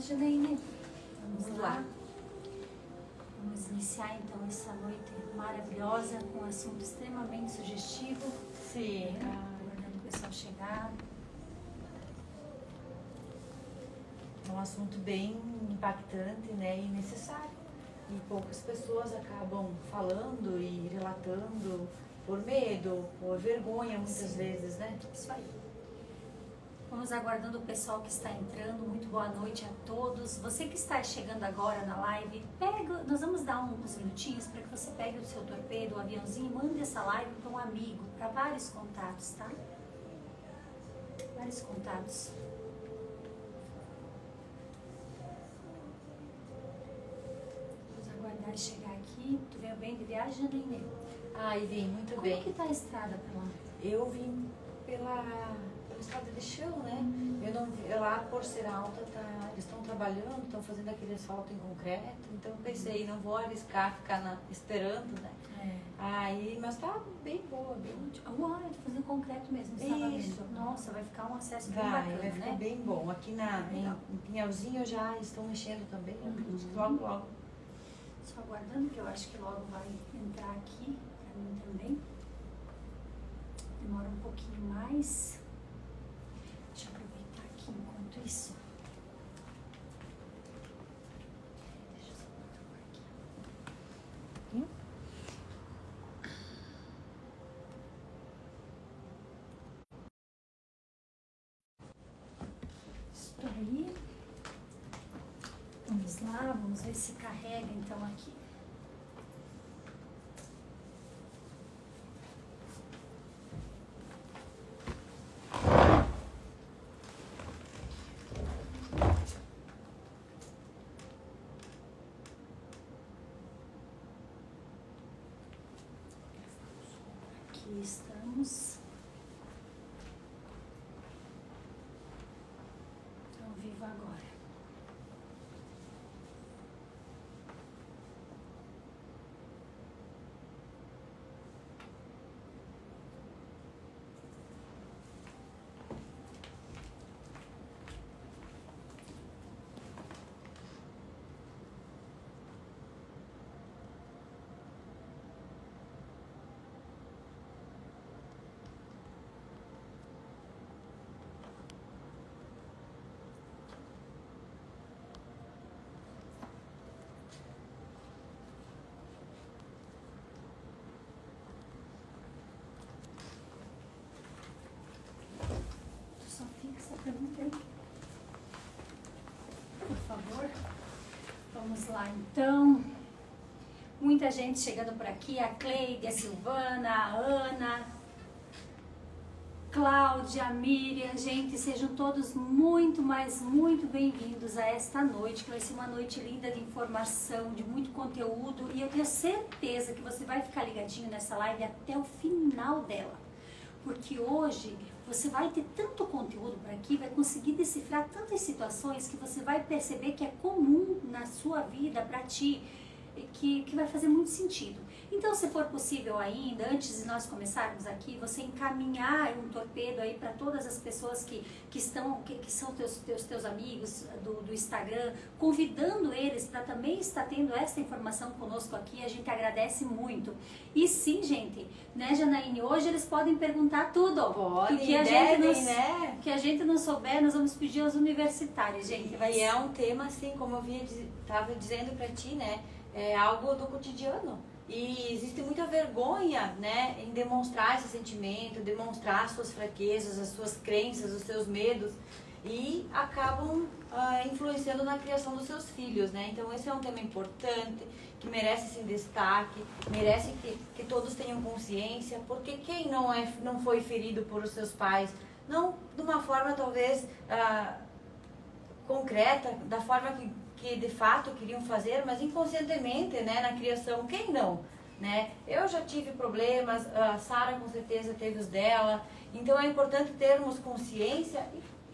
Janaíne, vamos lá. Vamos iniciar então essa noite maravilhosa com um assunto extremamente sugestivo. Sim. Aguardando o pessoal chegar. É um assunto bem impactante, né, e necessário. E poucas pessoas acabam falando e relatando por medo, por vergonha muitas vezes, né? Isso aí. Vamos aguardando o pessoal que está entrando. Muito boa noite a todos. Você que está chegando agora na live, nós vamos dar uns minutinhos para que você pegue o seu torpedo, o aviãozinho e mande essa live para um amigo, para vários contatos, tá? Vários contatos. Vamos aguardar chegar aqui. Tu veio bem de viagem, Janaíne? Ai, vim muito Como bem. Como que tá a estrada pra lá? Eu vim pela estrada de chão, né? Eu não vi, lá por ser alta, eles estão trabalhando, estão fazendo aquele asfalto em concreto, então eu pensei, não vou arriscar ficar esperando, né? Aí, mas tá bem boa, bem. Uai, tô fazendo concreto mesmo, você estava vendo? Nossa, vai ficar um acesso bem bacana, vai ficar né? bem bom. Aqui em Pinhalzinho já estão mexendo também, logo, logo. Só aguardando, que eu acho que logo vai entrar aqui, pra mim também. Demora um pouquinho mais. Deixa eu aproveitar aqui enquanto isso. Deixa eu só botar por aqui. Estou aí. Vamos lá, vamos ver se carrega então aqui. Aqui estamos. Ao vivo agora. Só fixa pra mim aí. Por favor. Vamos lá então. Muita gente chegando por aqui. A Cleide, a Silvana, a Ana, Cláudia, a Miriam. Gente, sejam todos muito, mas muito bem-vindos a esta noite, que vai ser uma noite linda de informação, de muito conteúdo. E eu tenho certeza que você vai ficar ligadinho nessa live até o final dela. Porque hoje você vai ter tanto conteúdo por aqui, vai conseguir decifrar tantas situações que você vai perceber que é comum na sua vida para ti, que vai fazer muito sentido. Então, se for possível ainda, antes de nós começarmos aqui, você encaminhar um torpedo aí para todas as pessoas que são teus amigos do Instagram, convidando eles para também estar tendo essa informação conosco aqui, a gente agradece muito. E sim, gente, né, Janaíne, hoje eles podem perguntar tudo. Podem, que a devem, gente né? Que a gente não souber, nós vamos pedir aos universitários, gente. E é um tema, assim, como eu estava dizendo para ti, né? É algo do cotidiano. E existe muita vergonha, né, em demonstrar esse sentimento, demonstrar as suas fraquezas, as suas crenças, os seus medos, e acabam influenciando na criação dos seus filhos, né? Então esse é um tema importante, que merece esse destaque, merece que todos tenham consciência, porque quem não foi ferido por os seus pais, não de uma forma talvez concreta, da forma que de fato queriam fazer, mas inconscientemente, né, na criação, quem não, né? Eu já tive problemas, a Sara com certeza teve os dela, então é importante termos consciência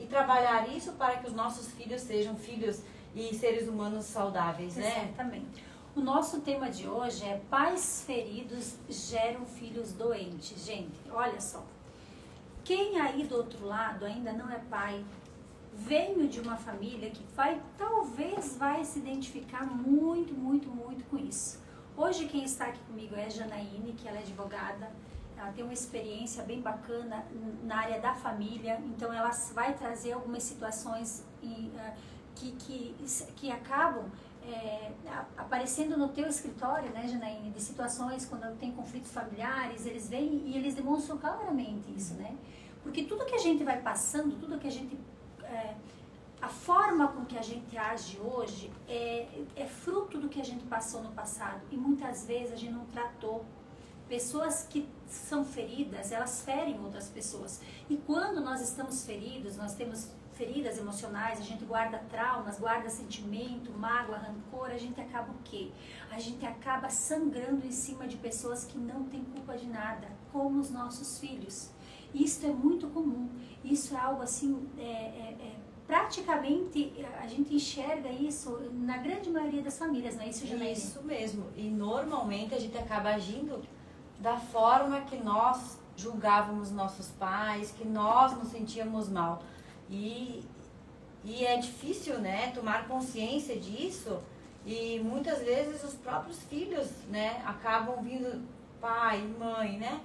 e trabalhar isso para que os nossos filhos sejam filhos e seres humanos saudáveis, né? Exatamente. O nosso tema de hoje é pais feridos geram filhos doentes. Gente, olha só, quem aí do outro lado ainda não é pai, venho de uma família que talvez vai se identificar muito, muito, muito com isso. Hoje quem está aqui comigo é a Janaíne, que ela é advogada, ela tem uma experiência bem bacana na área da família, então ela vai trazer algumas situações que acabam aparecendo no teu escritório, né, Janaíne, de situações quando tem conflitos familiares, eles vêm e eles demonstram claramente isso, né? Porque tudo que a gente vai passando, tudo que a gente... a forma com que a gente age hoje é fruto do que a gente passou no passado e muitas vezes a gente não tratou. Pessoas que são feridas, elas ferem outras pessoas. E quando nós estamos feridos, nós temos feridas emocionais, a gente guarda traumas, guarda sentimento, mágoa, rancor, a gente acaba o quê? A gente acaba sangrando em cima de pessoas que não têm culpa de nada, como os nossos filhos. Isso é muito comum, isso é algo assim, praticamente a gente enxerga isso na grande maioria das famílias, não é isso, Janaína? Isso mesmo, e normalmente a gente acaba agindo da forma que nós julgávamos nossos pais, que nós nos sentíamos mal. E é difícil, né, tomar consciência disso, e muitas vezes os próprios filhos, né, acabam vindo, pai, mãe, né,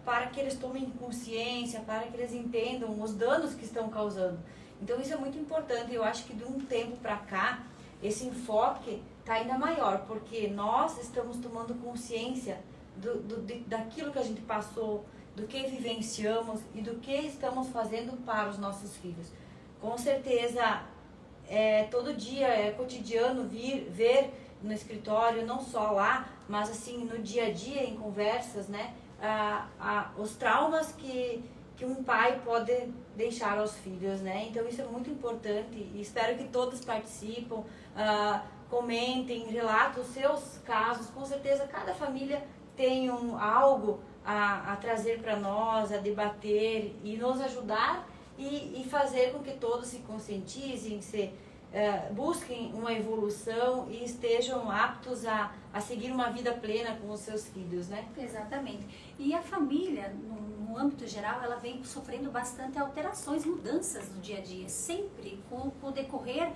para que eles tomem consciência, para que eles entendam os danos que estão causando. Então isso é muito importante. Eu acho que de um tempo para cá, esse enfoque está ainda maior, porque nós estamos tomando consciência daquilo que a gente passou, do que vivenciamos e do que estamos fazendo para os nossos filhos. Com certeza, todo dia é cotidiano ver no escritório, não só lá, mas assim no dia a dia, em conversas, né, os traumas que um pai pode deixar aos filhos, né? Então isso é muito importante e espero que todos participem, comentem, relatem os seus casos. Com certeza cada família tem algo a trazer para nós, a debater e nos ajudar e fazer com que todos se conscientizem, busquem uma evolução e estejam aptos a seguir uma vida plena com os seus filhos, né? Exatamente. E a família, no âmbito geral, ela vem sofrendo bastante alterações, mudanças no dia a dia. Sempre, com o decorrer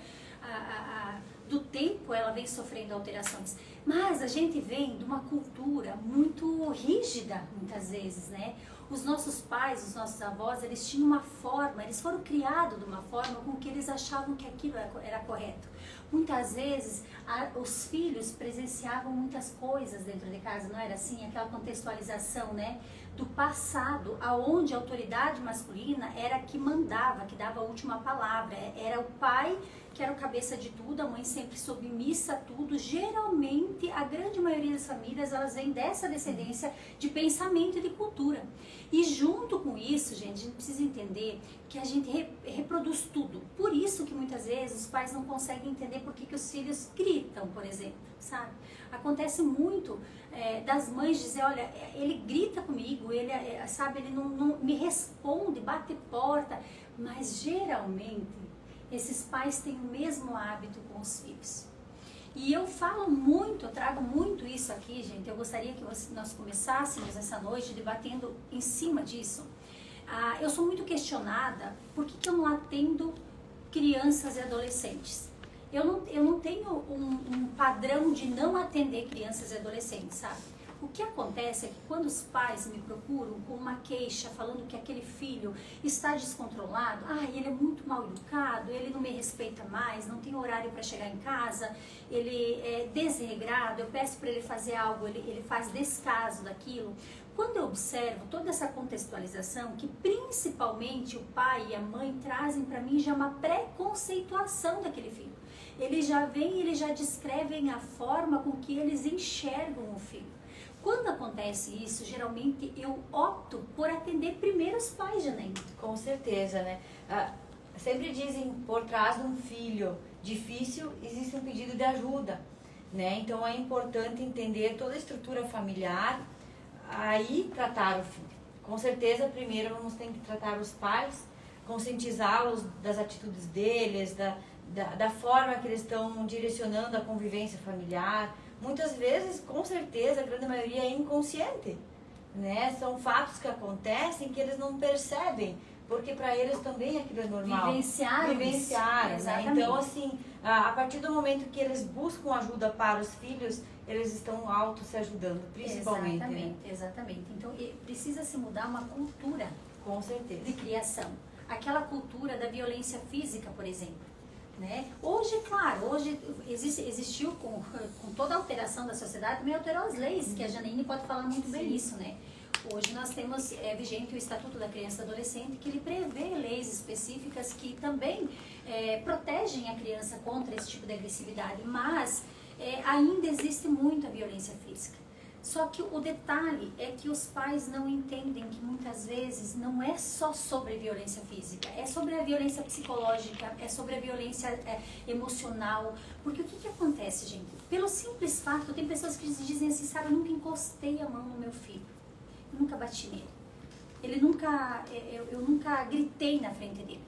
do tempo, ela vem sofrendo alterações. Mas a gente vem de uma cultura muito rígida, muitas vezes, né? Os nossos pais, os nossos avós, eles tinham uma forma, eles foram criados de uma forma com que eles achavam que aquilo era correto. Muitas vezes, os filhos presenciavam muitas coisas dentro de casa, não era assim? Aquela contextualização, né? Do passado, aonde a autoridade masculina era que mandava, que dava a última palavra. Era o pai que era o cabeça de tudo, a mãe sempre submissa a tudo. Geralmente, a grande maioria das famílias, elas vêm dessa descendência de pensamento e de cultura. E junto com isso, gente, a gente precisa entender que a gente reproduz tudo. Por isso que muitas vezes os pais não conseguem entender por que os filhos gritam, por exemplo, sabe? Acontece muito das mães dizer, olha, ele grita comigo, ele não me responde, bate porta, mas geralmente esses pais têm o mesmo hábito com os filhos. E eu falo muito, eu trago muito isso aqui, gente. Eu gostaria que nós começássemos essa noite debatendo em cima disso. Eu sou muito questionada por que eu não atendo crianças e adolescentes. Eu não tenho um padrão de não atender crianças e adolescentes, sabe? O que acontece é que quando os pais me procuram com uma queixa falando que aquele filho está descontrolado, ele é muito mal educado, ele não me respeita mais, não tem horário para chegar em casa, ele é desregrado, eu peço para ele fazer algo, ele faz descaso daquilo. Quando eu observo toda essa contextualização, que principalmente o pai e a mãe trazem para mim já uma pré-conceituação daquele filho. Eles já vêm e eles já descrevem a forma com que eles enxergam o filho. Quando acontece isso, geralmente eu opto por atender primeiro os pais, Janaína. Com certeza, né? Sempre dizem, por trás de um filho difícil, existe um pedido de ajuda, né? Então é importante entender toda a estrutura familiar, aí tratar o filho. Com certeza, primeiro vamos ter que tratar os pais, conscientizá-los das atitudes deles, da forma que eles estão direcionando a convivência familiar. Muitas vezes, com certeza, a grande maioria é inconsciente, né? São fatos que acontecem que eles não percebem, porque para eles também aquilo é normal. Vivenciaram, né? Então, assim, a partir do momento que eles buscam ajuda para os filhos, eles estão se ajudando, principalmente. Exatamente, exatamente. Então, precisa se mudar uma cultura, com certeza, de criação. Aquela cultura da violência física, por exemplo. Né? Hoje, claro, existiu com toda a alteração da sociedade, também alterou as leis, que a Janaíne pode falar muito bem isso, né? Hoje nós temos vigente o Estatuto da Criança e do Adolescente, que ele prevê leis específicas que também protegem a criança contra esse tipo de agressividade, mas ainda existe muita violência física. Só que o detalhe é que os pais não entendem que muitas vezes não é só sobre violência física, é sobre a violência psicológica, é sobre a violência emocional. Porque o que acontece, gente? Pelo simples fato, tem pessoas que dizem assim, sabe, eu nunca encostei a mão no meu filho, eu nunca bati nele, eu nunca gritei na frente dele.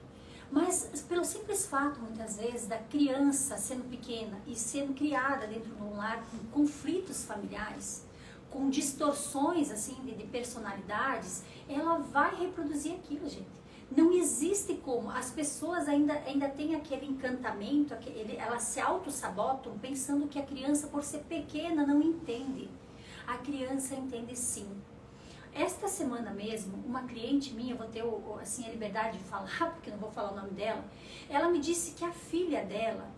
Mas pelo simples fato, muitas vezes, da criança sendo pequena e sendo criada dentro de um lar com conflitos familiares, com distorções assim de personalidades, ela vai reproduzir aquilo, gente. Não existe como. As pessoas ainda têm aquele encantamento, elas se auto-sabotam pensando que a criança, por ser pequena, não entende. A criança entende sim. Esta semana mesmo, uma cliente minha, vou ter assim, a liberdade de falar, porque não vou falar o nome dela, ela me disse que a filha dela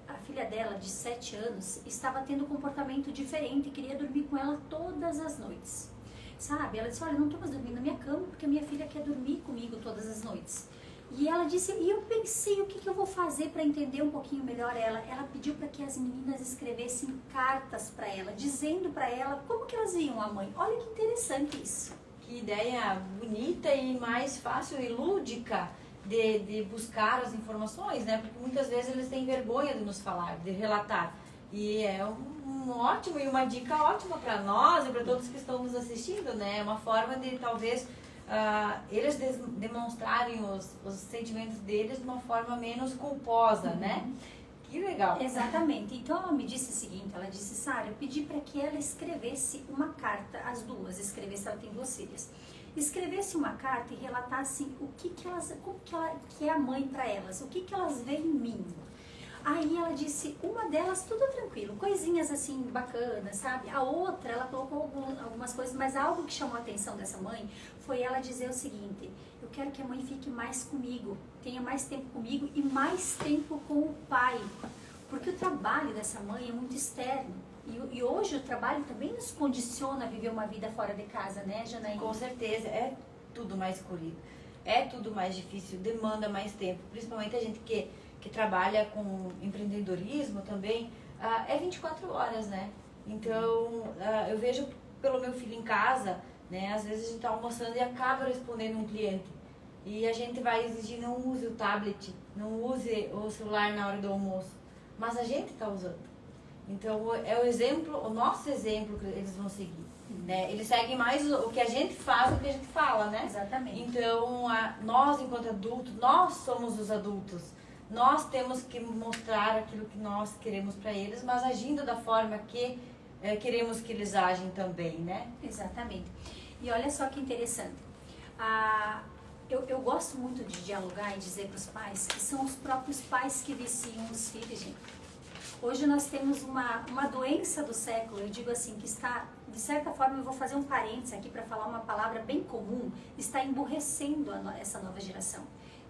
de 7 anos, estava tendo um comportamento diferente e queria dormir com ela todas as noites. Sabe? Ela disse, olha, eu não estou mais dormindo na minha cama porque a minha filha quer dormir comigo todas as noites. E ela disse, e eu pensei, o que eu vou fazer para entender um pouquinho melhor ela? Ela pediu para que as meninas escrevessem cartas para ela, dizendo para ela como que elas viam a mãe. Olha que interessante isso. Que ideia bonita e mais fácil e lúdica de buscar as informações, né? Porque muitas vezes eles têm vergonha de nos falar, de relatar. E é um ótimo e uma dica ótima para nós e para todos que estão nos assistindo, né? É uma forma de talvez eles demonstrarem os sentimentos deles de uma forma menos culposa, né? Que legal. Exatamente. Então ela me disse o seguinte, ela disse, Sara, eu pedi para que ela escrevesse uma carta, as duas, ela tem 2 filhas, escrevesse uma carta e relatasse o como que é a mãe para elas, o que elas veem em mim. Aí ela disse, uma delas tudo tranquilo, coisinhas assim bacanas, sabe? A outra, ela colocou algumas coisas, mas algo que chamou a atenção dessa mãe foi ela dizer o seguinte, eu quero que a mãe fique mais comigo, tenha mais tempo comigo e mais tempo com o pai, porque o trabalho dessa mãe é muito externo. E hoje o trabalho também nos condiciona a viver uma vida fora de casa, né, Janaína? Com certeza, é tudo mais corrido, é tudo mais difícil, demanda mais tempo, principalmente a gente que trabalha com empreendedorismo também, é 24 horas, né? Então, eu vejo pelo meu filho em casa, né? Às vezes a gente está almoçando e acaba respondendo um cliente. E a gente vai exigir, não use o tablet, não use o celular na hora do almoço. Mas a gente está usando. Então, é o nosso exemplo que eles vão seguir. Né? Eles seguem mais o que a gente faz do que a gente fala, né? Exatamente. Então, nós enquanto adultos, nós somos os adultos. Nós temos que mostrar aquilo que nós queremos para eles, mas agindo da forma que queremos que eles agem também, né? Exatamente. E olha só que interessante. Eu gosto muito de dialogar e dizer para os pais que são os próprios pais que viciam os filhos, gente. Hoje nós temos uma doença do século, eu digo assim, que está, de certa forma, eu vou fazer um parênteses aqui para falar uma palavra bem comum, está emburrecendo essa nova geração,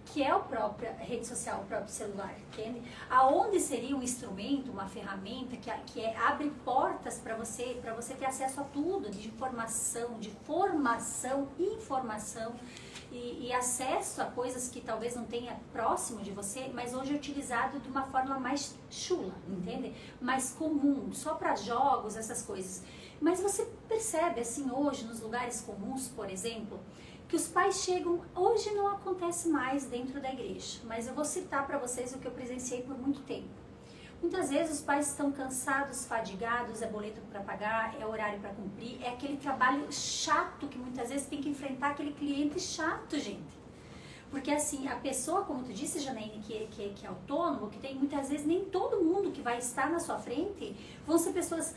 que é a própria rede social, o próprio celular, entende? Aonde seria um instrumento, uma ferramenta que abre portas para você ter acesso a tudo, de informação, informação e acesso a coisas que talvez não tenha próximo de você, mas hoje é utilizado de uma forma mais chula, entende? Mais comum, só para jogos, essas coisas. Mas você percebe, assim, hoje, nos lugares comuns, por exemplo, que os pais chegam, hoje não acontece mais dentro da igreja, mas eu vou citar para vocês o que eu presenciei por muito tempo. Muitas vezes os pais estão cansados, fadigados, é boleto para pagar, é horário para cumprir, é aquele trabalho chato que muitas vezes tem que enfrentar aquele cliente chato, gente. Porque assim, a pessoa, como tu disse, Janaíne, que é autônomo, que tem muitas vezes nem todo mundo que vai estar na sua frente vão ser pessoas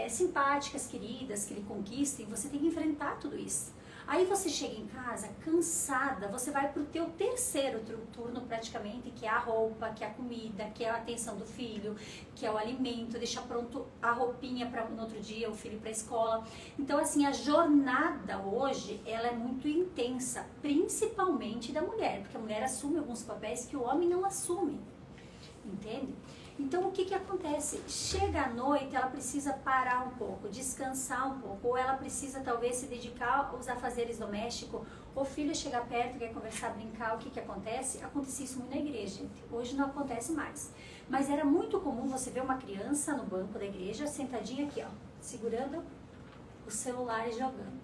simpáticas, queridas, que lhe conquistem, você tem que enfrentar tudo isso. Aí você chega em casa cansada, você vai para o teu terceiro turno praticamente, que é a roupa, que é a comida, que é a atenção do filho, que é o alimento, deixar pronto a roupinha para no outro dia o filho para a escola. Então assim, a jornada hoje, ela é muito intensa, principalmente da mulher, porque a mulher assume alguns papéis que o homem não assume, entende? Então, o que que acontece? Chega à noite, ela precisa parar um pouco, descansar um pouco, ou ela precisa talvez se dedicar aos afazeres domésticos, o filho chega perto, quer conversar, brincar, o que que acontece? Acontece isso muito na igreja, gente. Hoje não acontece mais. Mas era muito comum você ver uma criança no banco da igreja, sentadinha aqui, ó, segurando o celular e jogando.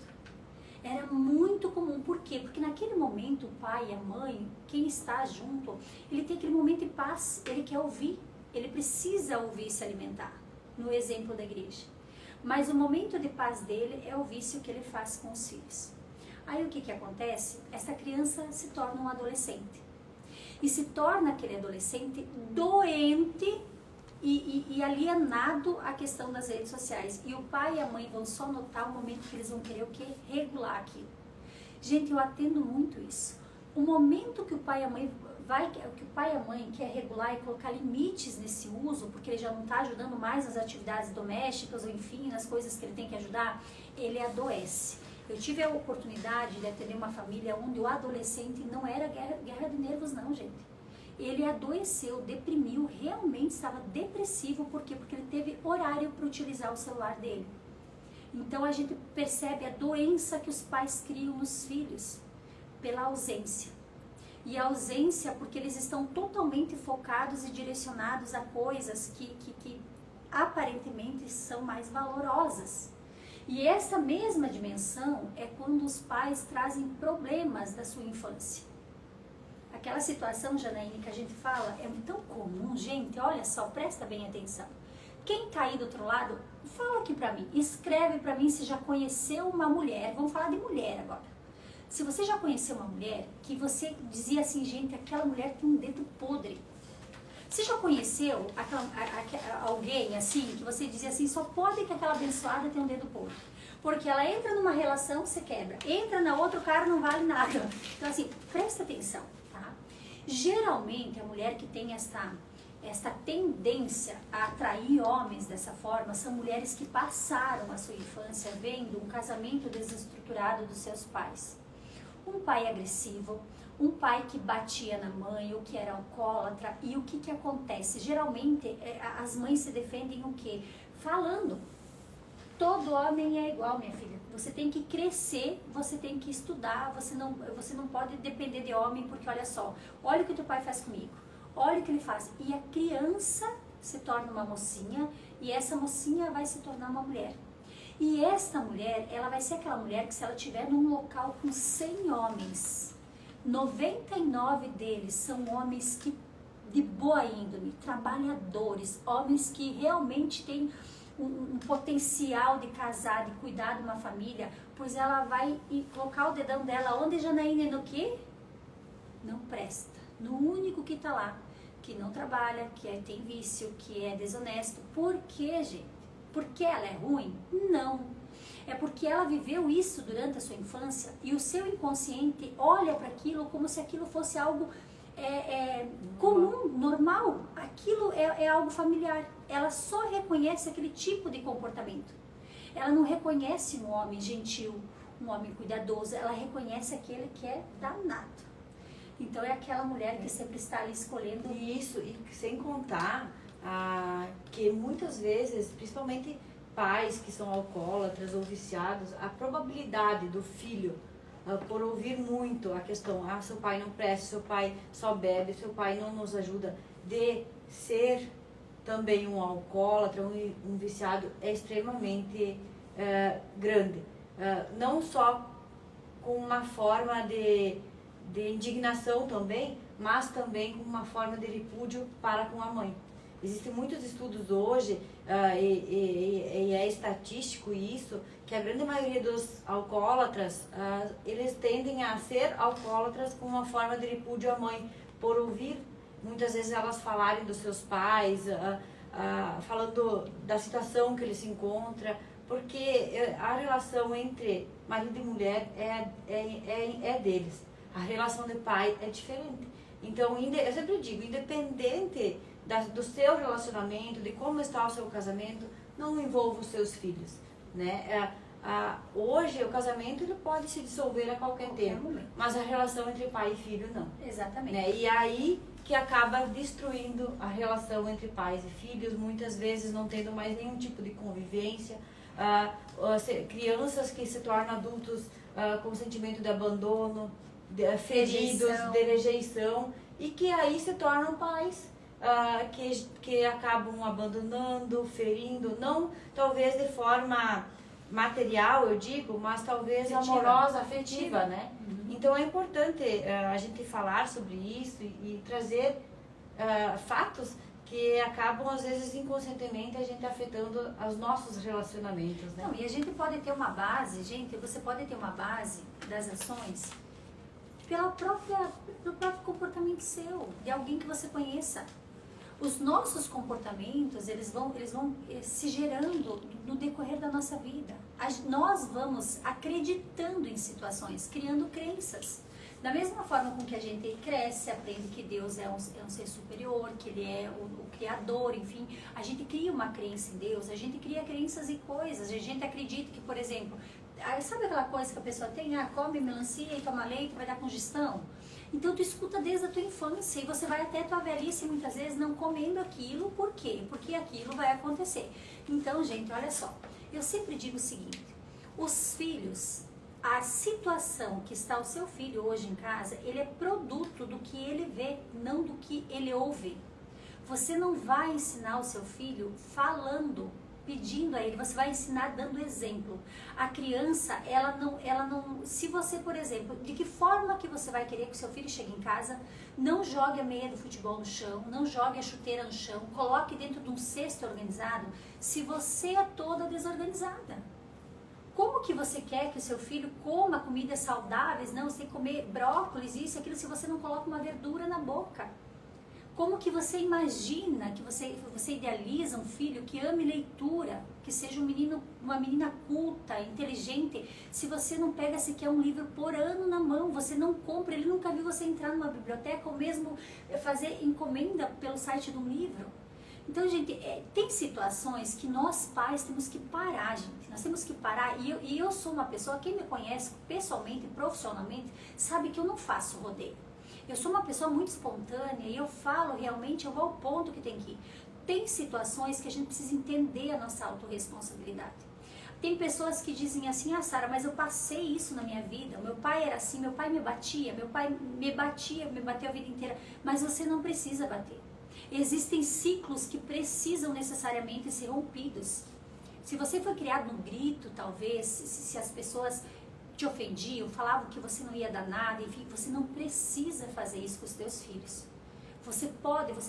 Era muito comum, por quê? Porque naquele momento o pai, a mãe, quem está junto, ele tem aquele momento de paz, ele quer ouvir. Ele precisa ouvir e se alimentar, no exemplo da igreja. Mas o momento de paz dele é ouvir o que ele faz com os filhos. Aí o que que acontece? Essa criança se torna um adolescente. E se torna aquele adolescente doente e alienado à questão das redes sociais. E o pai e a mãe vão só notar o momento que eles vão querer o quê? Regular aquilo. Gente, eu atendo muito isso. O momento que o pai e a mãe que o pai e a mãe quer regular e colocar limites nesse uso, porque ele já não está ajudando mais nas atividades domésticas, ou enfim, nas coisas que ele tem que ajudar, ele adoece. Eu tive a oportunidade de atender uma família onde o adolescente não era guerra de nervos não, gente. Ele adoeceu, deprimiu, realmente estava depressivo, por quê? Porque ele teve horário para utilizar o celular dele. Então a gente percebe a doença que os pais criam nos filhos, pela ausência. E a ausência porque eles estão totalmente focados e direcionados a coisas que aparentemente são mais valorosas. E essa mesma dimensão é quando os pais trazem problemas da sua infância. Aquela situação, Janaíne, que a gente fala, é tão comum, gente, olha só, presta bem atenção. Quem tá aí do outro lado, fala aqui pra mim, escreve pra mim se já conheceu uma mulher, vamos falar de mulher agora. Se você já conheceu uma mulher que você dizia assim, gente, aquela mulher tem um dedo podre. Você já conheceu alguém assim, que você dizia assim, só pode que aquela abençoada tenha um dedo podre. Porque ela entra numa relação, você quebra. Entra na outra, o cara não vale nada. Então assim, presta atenção, tá? Geralmente a mulher que tem esta tendência a atrair homens dessa forma são mulheres que passaram a sua infância vendo um casamento desestruturado dos seus pais. Um pai agressivo, um pai que batia na mãe, ou que era alcoólatra. E o que que acontece? Geralmente as mães se defendem o quê? Falando. Todo homem é igual, minha filha. Você tem que crescer, você tem que estudar, você não pode depender de homem, porque olha só, olha o que teu pai faz comigo, olha o que ele faz. E a criança se torna uma mocinha, e essa mocinha vai se tornar uma mulher. E esta mulher, ela vai ser aquela mulher que se ela estiver num local com 100 homens, 99 deles são homens de boa índole, trabalhadores, homens que realmente têm um potencial de casar, de cuidar de uma família, pois ela vai colocar o dedão dela onde, Janaína, no quê? Não presta. No único que está lá, que não trabalha, tem vício, que é desonesto. Por quê, gente? Porque ela é ruim? Não. É porque ela viveu isso durante a sua infância e o seu inconsciente olha para aquilo como se aquilo fosse algo comum, normal. Aquilo é algo familiar. Ela só reconhece aquele tipo de comportamento. Ela não reconhece um homem gentil, um homem cuidadoso. Ela reconhece aquele que é danado. Então é aquela mulher que sempre está ali escolhendo. Isso, e sem contar que muitas vezes, principalmente pais que são alcoólatras ou viciados, a probabilidade do filho, por ouvir muito a questão, seu pai não presta, seu pai só bebe, seu pai não nos ajuda, de ser também um alcoólatra, um viciado, é extremamente grande. Não só com uma forma de indignação também, mas também com uma forma de repúdio para com a mãe. Existem muitos estudos hoje, e é estatístico isso, que a grande maioria dos alcoólatras, eles tendem a ser alcoólatras com uma forma de repúdio à mãe, por ouvir muitas vezes elas falarem dos seus pais, falando da situação que ele se encontra, porque a relação entre marido e mulher é deles. A relação de pai é diferente. Então, eu sempre digo, independente do seu relacionamento, de como está o seu casamento, não envolva os seus filhos, né? Hoje, o casamento ele pode se dissolver a qualquer tempo, momento. mas a relação entre pai e filho não. Exatamente. Né? E aí que acaba destruindo a relação entre pais e filhos, muitas vezes não tendo mais nenhum tipo de convivência, crianças que se tornam adultos com sentimento de abandono, feridos, de rejeição, e que aí se tornam pais que acabam abandonando, ferindo, não talvez de forma material, eu digo, mas talvez amorosa, afetiva, né? Então é importante a gente falar sobre isso e trazer fatos que acabam, às vezes, inconscientemente, a gente afetando os nossos relacionamentos, né? Não, e a gente pode ter uma base, você pode ter uma base das ações pelo próprio comportamento seu, de alguém que você conheça. Os nossos comportamentos, eles vão se gerando no decorrer da nossa vida. Nós vamos acreditando em situações, criando crenças. Da mesma forma com que a gente cresce, aprende que Deus é um ser superior, que Ele é o Criador, enfim, a gente cria uma crença em Deus, a gente cria crenças em coisas, a gente acredita que, por exemplo, sabe aquela coisa que a pessoa tem, come melancia e toma leite, vai dar congestão? Então tu escuta desde a tua infância e você vai até a tua velhice muitas vezes não comendo aquilo, por quê? Porque aquilo vai acontecer. Então, gente, olha só, eu sempre digo o seguinte, os filhos, a situação que está o seu filho hoje em casa, ele é produto do que ele vê, não do que ele ouve. Você não vai ensinar o seu filho falando, pedindo a ele, você vai ensinar dando exemplo. A criança, ela não, se você, por exemplo, de que forma que você vai querer que o seu filho chegue em casa, não jogue a meia do futebol no chão, não jogue a chuteira no chão, coloque dentro de um cesto organizado, se você é toda desorganizada. Como que você quer que o seu filho coma comidas saudáveis, não, você tem que comer brócolis, isso, aquilo, se você não coloca uma verdura na boca? Como que você imagina, que você idealiza um filho que ame leitura, que seja uma menina culta, inteligente, se você não pega sequer um livro por ano na mão, você não compra, ele nunca viu você entrar numa biblioteca ou mesmo fazer encomenda pelo site de um livro? Então, gente, tem situações que nós pais temos que parar, gente. Nós temos que parar. E eu sou uma pessoa, quem me conhece pessoalmente, profissionalmente, sabe que eu não faço rodeio. Eu sou uma pessoa muito espontânea e eu falo realmente, eu vou ao ponto que tem que ir. Tem situações que a gente precisa entender a nossa autorresponsabilidade. Tem pessoas que dizem assim, Sara, mas eu passei isso na minha vida, meu pai era assim, meu pai me bateu a vida inteira, mas você não precisa bater. Existem ciclos que precisam necessariamente ser rompidos. Se você foi criado no grito, talvez, se as pessoas te ofendiam, falavam que você não ia dar nada, enfim, você não precisa fazer isso com os teus filhos. Você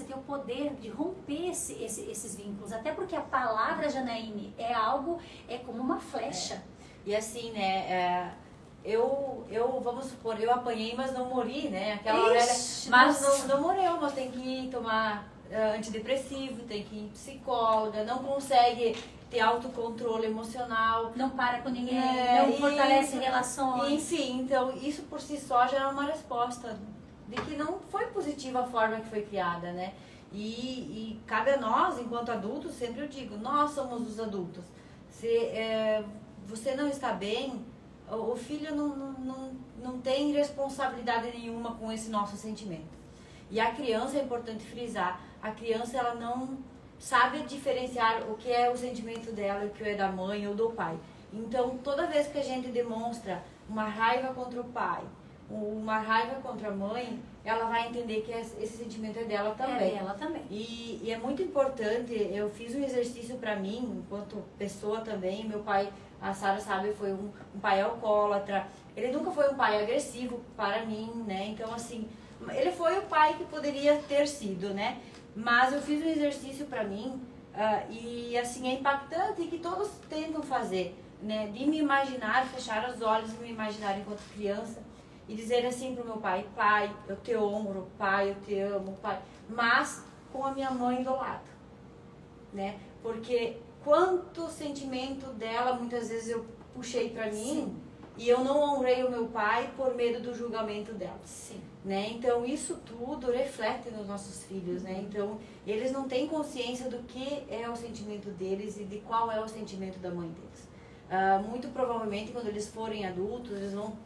tem o poder de romper esses vínculos, até porque a palavra, Janaíne, é como uma flecha. E assim, né, vamos supor, eu apanhei, mas não morri, né, aquela velha, mas não morreu, mas tem que tomar antidepressivo, tem que ir em psicóloga, não consegue ter autocontrole emocional, não para com ninguém, não fortalece relações. Enfim, então isso por si só já é uma resposta de que não foi positiva a forma que foi criada, né? E cabe a nós, enquanto adultos, sempre eu digo, nós somos os adultos. Se você não está bem, o filho não tem responsabilidade nenhuma com esse nosso sentimento. E a criança, é importante frisar, a criança ela não sabe diferenciar o que é o sentimento dela e o que é da mãe ou do pai. Então, toda vez que a gente demonstra uma raiva contra o pai, uma raiva contra a mãe, ela vai entender que esse sentimento é dela também. É dela também. E é muito importante, eu fiz um exercício para mim, enquanto pessoa também, meu pai, a Sara sabe, foi um pai alcoólatra, ele nunca foi um pai agressivo para mim, né? Então, assim, ele foi o pai que poderia ter sido, né? Mas eu fiz um exercício para mim e assim é impactante e que todos tentam fazer, né? De me imaginar, fechar os olhos e me imaginar enquanto criança e dizer assim pro meu pai, pai, eu te honro, pai, eu te amo, pai, mas com a minha mãe do lado, né? Porque quanto sentimento dela muitas vezes eu puxei para mim. Sim. E eu não honrei o meu pai por medo do julgamento dela. Sim. Né? Então isso tudo reflete nos nossos filhos, né? Então eles não têm consciência do que é o sentimento deles e de qual é o sentimento da mãe deles. Muito provavelmente quando eles forem adultos eles vão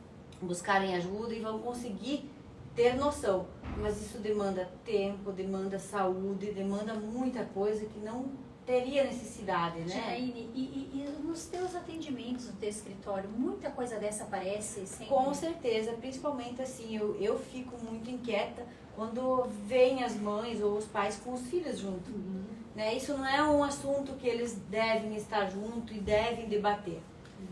buscarem ajuda e vão conseguir ter noção, mas isso demanda tempo, demanda saúde, demanda muita coisa que não teria necessidade, né? Janaíne, e nos teus atendimentos, no teu escritório, muita coisa dessa aparece sempre? Com certeza, principalmente assim, eu fico muito inquieta quando vêm as mães ou os pais com os filhos junto. Né? Isso não é um assunto que eles devem estar junto e devem debater.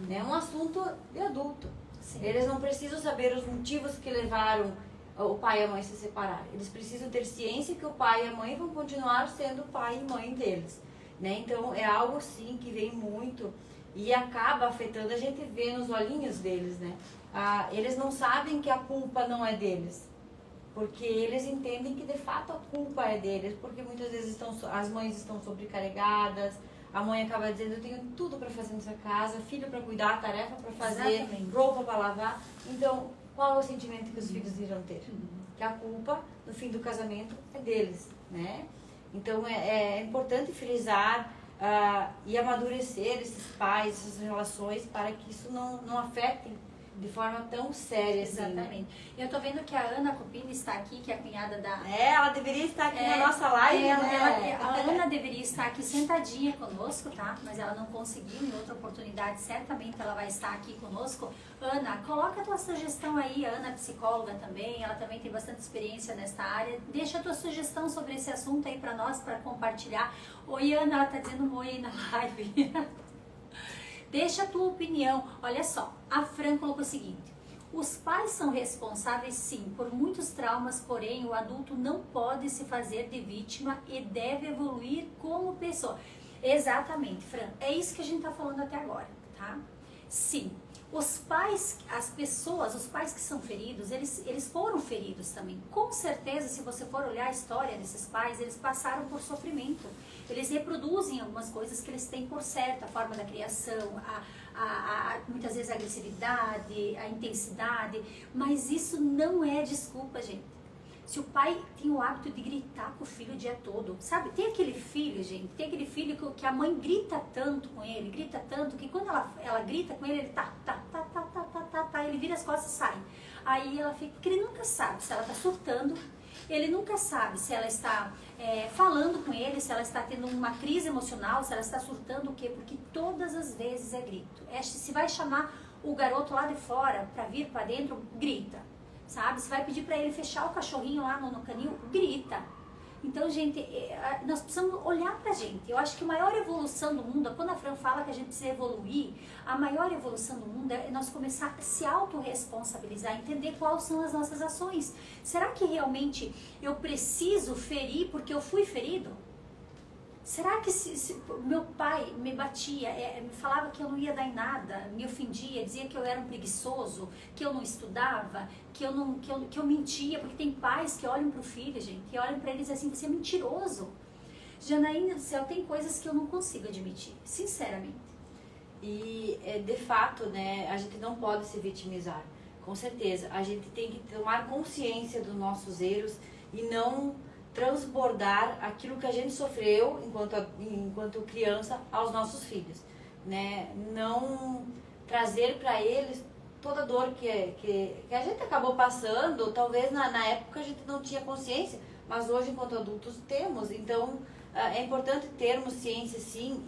Né? É um assunto de adulto. Sim. Eles não precisam saber os motivos que levaram o pai e a mãe a se separar. Eles precisam ter ciência que o pai e a mãe vão continuar sendo o pai e mãe deles. Né? Então é algo sim que vem muito e acaba afetando, a gente vê nos olhinhos deles, né? Eles não sabem que a culpa não é deles, porque eles entendem que de fato a culpa é deles, porque muitas vezes as mães estão sobrecarregadas, a mãe acaba dizendo, eu tenho tudo para fazer nessa casa, filho para cuidar, tarefa para fazer, Exatamente. roupa para lavar. Então qual é o sentimento que os filhos irão ter? Que a culpa no fim do casamento é deles, né? Então é importante frisar e amadurecer esses pais, essas relações, para que isso não afete de forma tão séria. Exatamente. Assim, né? Eu tô vendo que a Ana Copini está aqui, que é a cunhada da... Ela deveria estar aqui na nossa live, né? A Ana deveria estar aqui sentadinha conosco, tá? Mas ela não conseguiu, em outra oportunidade, certamente ela vai estar aqui conosco. Ana, coloca a tua sugestão aí, a Ana é psicóloga também, ela também tem bastante experiência nesta área. Deixa a tua sugestão sobre esse assunto aí pra nós, pra compartilhar. Oi, Ana, ela tá dizendo um oi aí na live. Deixa a tua opinião. Olha só, a Fran colocou o seguinte: os pais são responsáveis sim por muitos traumas, porém o adulto não pode se fazer de vítima e deve evoluir como pessoa. Exatamente, Fran, é isso que a gente tá falando até agora, tá? Sim, os pais, as pessoas, os pais que são feridos, eles foram feridos também. Com certeza, se você for olhar a história desses pais, eles passaram por sofrimento. Eles reproduzem algumas coisas que eles têm por certo, a forma da criação, muitas vezes a agressividade, a intensidade, mas isso não é desculpa, gente. Se o pai tem o hábito de gritar com o filho o dia todo, sabe? Tem aquele filho, gente, tem aquele filho que a mãe grita tanto com ele, grita tanto, que quando ela grita com ele, ele ele vira as costas e sai. Aí ela fica, porque ele nunca sabe se ela está surtando, ele nunca sabe se ela está falando com ele, se ela está tendo uma crise emocional, se ela está surtando o quê? Porque todas as vezes é grito. Se vai chamar o garoto lá de fora para vir para dentro, grita, sabe? Se vai pedir para ele fechar o cachorrinho lá no canil, grita. Então, gente, nós precisamos olhar pra gente. Eu acho que a maior evolução do mundo, quando a Fran fala que a gente precisa evoluir, a maior evolução do mundo é nós começar a se autorresponsabilizar, entender quais são as nossas ações. Será que realmente eu preciso ferir porque eu fui ferido? Será que se meu pai me batia, me falava que eu não ia dar em nada, me ofendia, dizia que eu era um preguiçoso, que eu não estudava, que eu mentia, porque tem pais que olham para o filho, gente, e olham para eles assim, você é mentiroso. Janaína do céu, tem coisas que eu não consigo admitir, sinceramente. E de fato, né, a gente não pode se vitimizar, com certeza. A gente tem que tomar consciência dos nossos erros e não transbordar aquilo que a gente sofreu enquanto criança aos nossos filhos, né? Não trazer para eles toda a dor que a gente acabou passando, talvez na época a gente não tinha consciência, mas hoje enquanto adultos temos. Então é importante termos ciência sim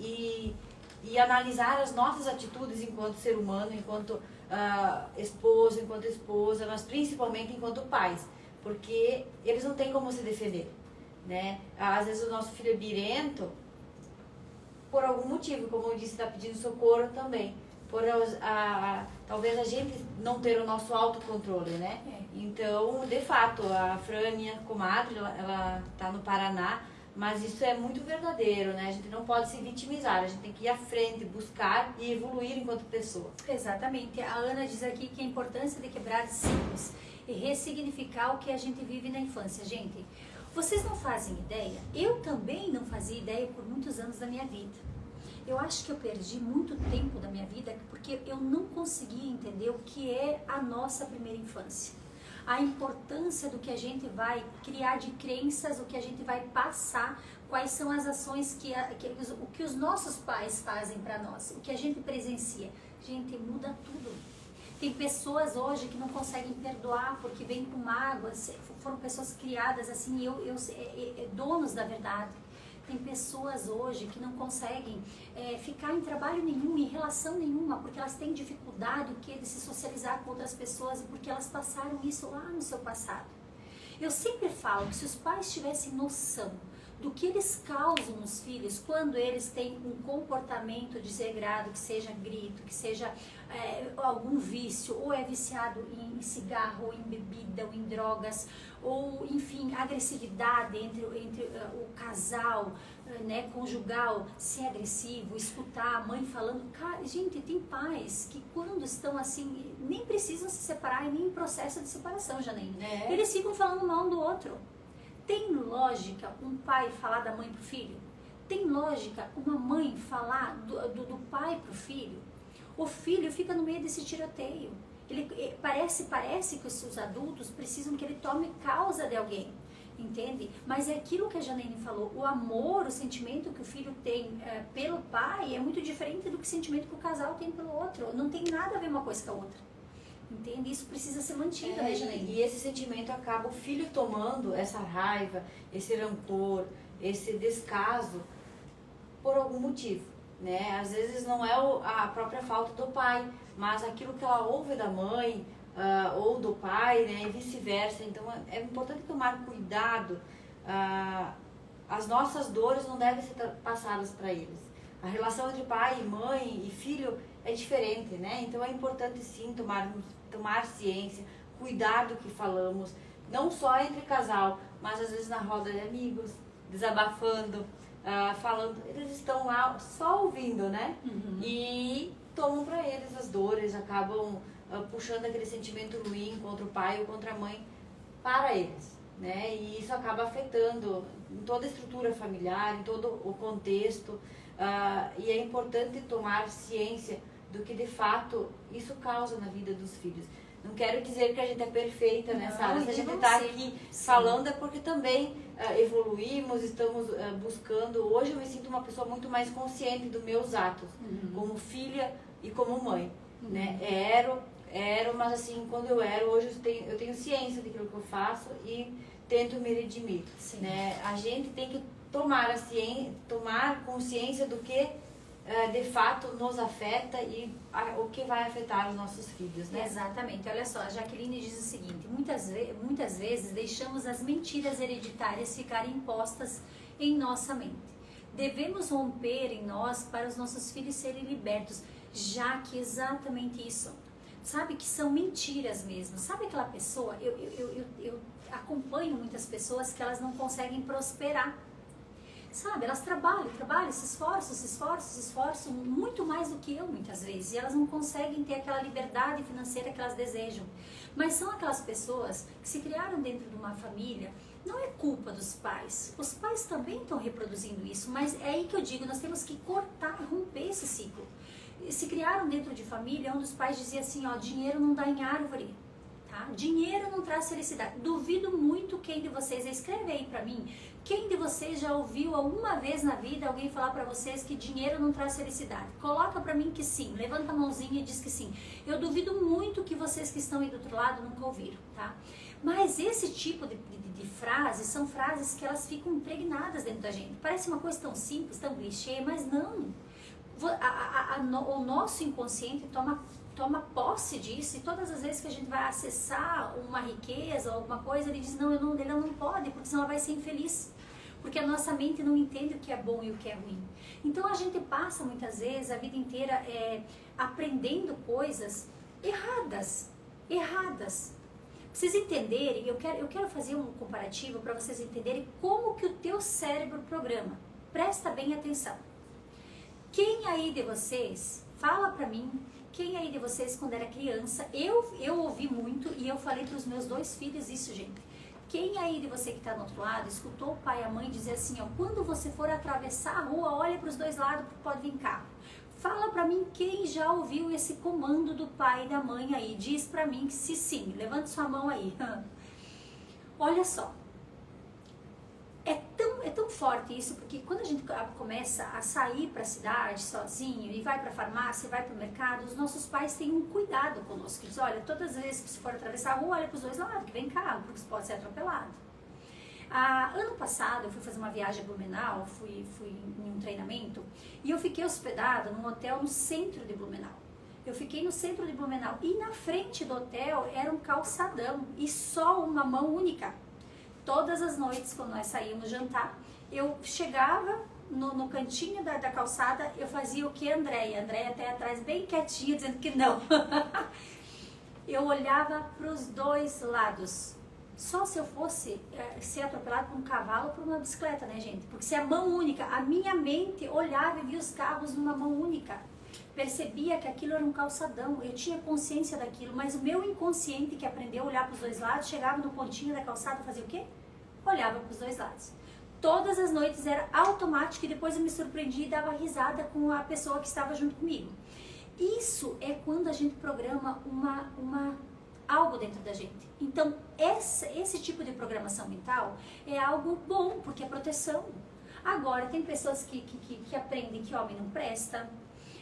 e analisar as nossas atitudes enquanto ser humano, enquanto esposo, enquanto esposa, mas principalmente enquanto pais. Porque eles não têm como se defender, né? Às vezes o nosso filho é birrento por algum motivo, como eu disse, está pedindo socorro também. Talvez a gente não ter o nosso autocontrole, né? Então, de fato, a Fran, minha comadre, ela está no Paraná, mas isso é muito verdadeiro, né? A gente não pode se vitimizar, a gente tem que ir à frente, buscar e evoluir enquanto pessoa. Exatamente. A Ana diz aqui que a importância de quebrar ciclos e ressignificar o que a gente vive na infância. Gente, vocês não fazem ideia? Eu também não fazia ideia por muitos anos da minha vida. Eu acho que eu perdi muito tempo da minha vida porque eu não conseguia entender o que é a nossa primeira infância. A importância do que a gente vai criar de crenças, o que a gente vai passar, quais são as ações o que os nossos pais fazem para nós, o que a gente presencia. Gente, muda tudo. Tem pessoas hoje que não conseguem perdoar porque vêm com mágoas, foram pessoas criadas assim, donos da verdade. Tem pessoas hoje que não conseguem ficar em trabalho nenhum, em relação nenhuma, porque elas têm dificuldade de se socializar com outras pessoas e porque elas passaram isso lá no seu passado. Eu sempre falo que se os pais tivessem noção do que eles causam nos filhos quando eles têm um comportamento desregrado, que seja grito, que seja algum vício, ou é viciado em cigarro, ou em bebida, ou em drogas, ou enfim, agressividade entre o casal, né, conjugal, ser agressivo, escutar a mãe falando. Cara, gente, tem pais que quando estão assim, nem precisam se separar e nem em processo de separação, Janaína. Eles ficam falando mal um do outro. Tem lógica um pai falar da mãe pro filho? Tem lógica uma mãe falar do pai pro filho? O filho fica no meio desse tiroteio. Parece que os adultos precisam que ele tome causa de alguém, entende? Mas é aquilo que a Janaína falou, o amor, o sentimento que o filho tem pelo pai é muito diferente do que o sentimento que o casal tem pelo outro. Não tem nada a ver uma coisa com a outra. Entende? Isso precisa ser mantido, né, Janaína? E esse sentimento acaba o filho tomando essa raiva, esse rancor, esse descaso por algum motivo, né? Às vezes não é a própria falta do pai, mas aquilo que ela ouve da mãe ou do pai, né? E vice-versa. Então é importante tomar cuidado. As nossas dores não devem ser passadas para eles. A relação entre pai, mãe e filho é diferente, né? Então é importante sim tomar ciência, cuidar do que falamos, não só entre casal, mas às vezes na roda de amigos, desabafando, falando. Eles estão lá só ouvindo, né? Uhum. E tomam para eles as dores, acabam puxando aquele sentimento ruim contra o pai ou contra a mãe para eles, né? E isso acaba afetando em toda a estrutura familiar, em todo o contexto. E é importante tomar ciência do que de fato isso causa na vida dos filhos. Não quero dizer que a gente é perfeita nessa área. Se a gente está aqui falando é porque também evoluímos, estamos buscando. Hoje eu me sinto uma pessoa muito mais consciente dos meus atos, como filha e como mãe. Né? Era, mas assim, quando hoje eu tenho ciência daquilo que eu faço e tento me redimir. Né? A gente tem que tomar consciência do que de fato nos afeta e o que vai afetar os nossos filhos, né? Exatamente. Olha só, a Jaqueline diz o seguinte: muitas vezes deixamos as mentiras hereditárias ficarem impostas em nossa mente. Devemos romper em nós para os nossos filhos serem libertos, já que exatamente isso, sabe, que são mentiras mesmo. Sabe aquela pessoa, eu acompanho muitas pessoas que elas não conseguem prosperar. Sabe, elas trabalham, se esforçam muito mais do que eu muitas vezes, e elas não conseguem ter aquela liberdade financeira que elas desejam. Mas são aquelas pessoas que se criaram dentro de uma família, não é culpa dos pais, os pais também estão reproduzindo isso, mas é aí que eu digo, nós temos que romper esse ciclo. Se criaram dentro de família onde os pais diziam assim, ó, dinheiro não dá em árvore. Tá? Dinheiro não traz felicidade. Duvido muito quem de vocês, escreve aí pra mim, quem de vocês já ouviu alguma vez na vida alguém falar pra vocês que dinheiro não traz felicidade? Coloca pra mim que sim, levanta a mãozinha e diz que sim. Eu duvido muito que vocês que estão aí do outro lado nunca ouviram, tá? Mas esse tipo de frases são frases que elas ficam impregnadas dentro da gente. Parece uma coisa tão simples, tão clichê, mas não. O nosso inconsciente toma posse disso, e todas as vezes que a gente vai acessar uma riqueza ou alguma coisa, ele diz, não, ele não pode, porque senão ela vai ser infeliz. Porque a nossa mente não entende o que é bom e o que é ruim. Então a gente passa muitas vezes a vida inteira aprendendo coisas erradas. Pra vocês entenderem, eu quero fazer um comparativo para vocês entenderem como que o teu cérebro programa. Presta bem atenção. Quem aí de vocês, fala pra mim, quem aí de vocês quando era criança, eu ouvi muito e eu falei para os meus 2 filhos isso, gente. Quem aí de você que está do outro lado escutou o pai e a mãe dizer assim, ó, quando você for atravessar a rua, olha para os dois lados porque pode vir carro. Fala para mim quem já ouviu esse comando do pai e da mãe aí. Diz para mim que se sim, levante sua mão aí. Olha só, é tão forte isso, porque quando a gente começa a sair para a cidade sozinho e vai para a farmácia, vai para o mercado, os nossos pais têm um cuidado conosco. Eles olha, todas as vezes que você for atravessar a rua, olha para os dois lados, que vem carro, porque você pode ser atropelado. Ano passado eu fui fazer uma viagem a Blumenau, fui em um treinamento e eu fiquei hospedada num hotel no centro de Blumenau. Eu fiquei no centro de Blumenau e na frente do hotel era um calçadão e só uma mão única. Todas as noites, quando nós saíamos jantar, eu chegava no cantinho da calçada, eu fazia o que Andréia? Andréia até atrás, bem quietinha, dizendo que não. Eu olhava para os dois lados. Só se eu fosse ser atropelado por um cavalo ou por uma bicicleta, né, gente? Porque se é mão única, a minha mente olhava e via os carros numa mão única. Percebia que aquilo era um calçadão, eu tinha consciência daquilo, mas o meu inconsciente que aprendeu a olhar para os dois lados, chegava no pontinho da calçada, fazia o quê? Olhava para os dois lados. Todas as noites era automático e depois eu me surpreendia e dava risada com a pessoa que estava junto comigo. Isso é quando a gente programa algo dentro da gente. Então, esse tipo de programação mental é algo bom, porque é proteção. Agora, tem pessoas que aprendem que homem não presta,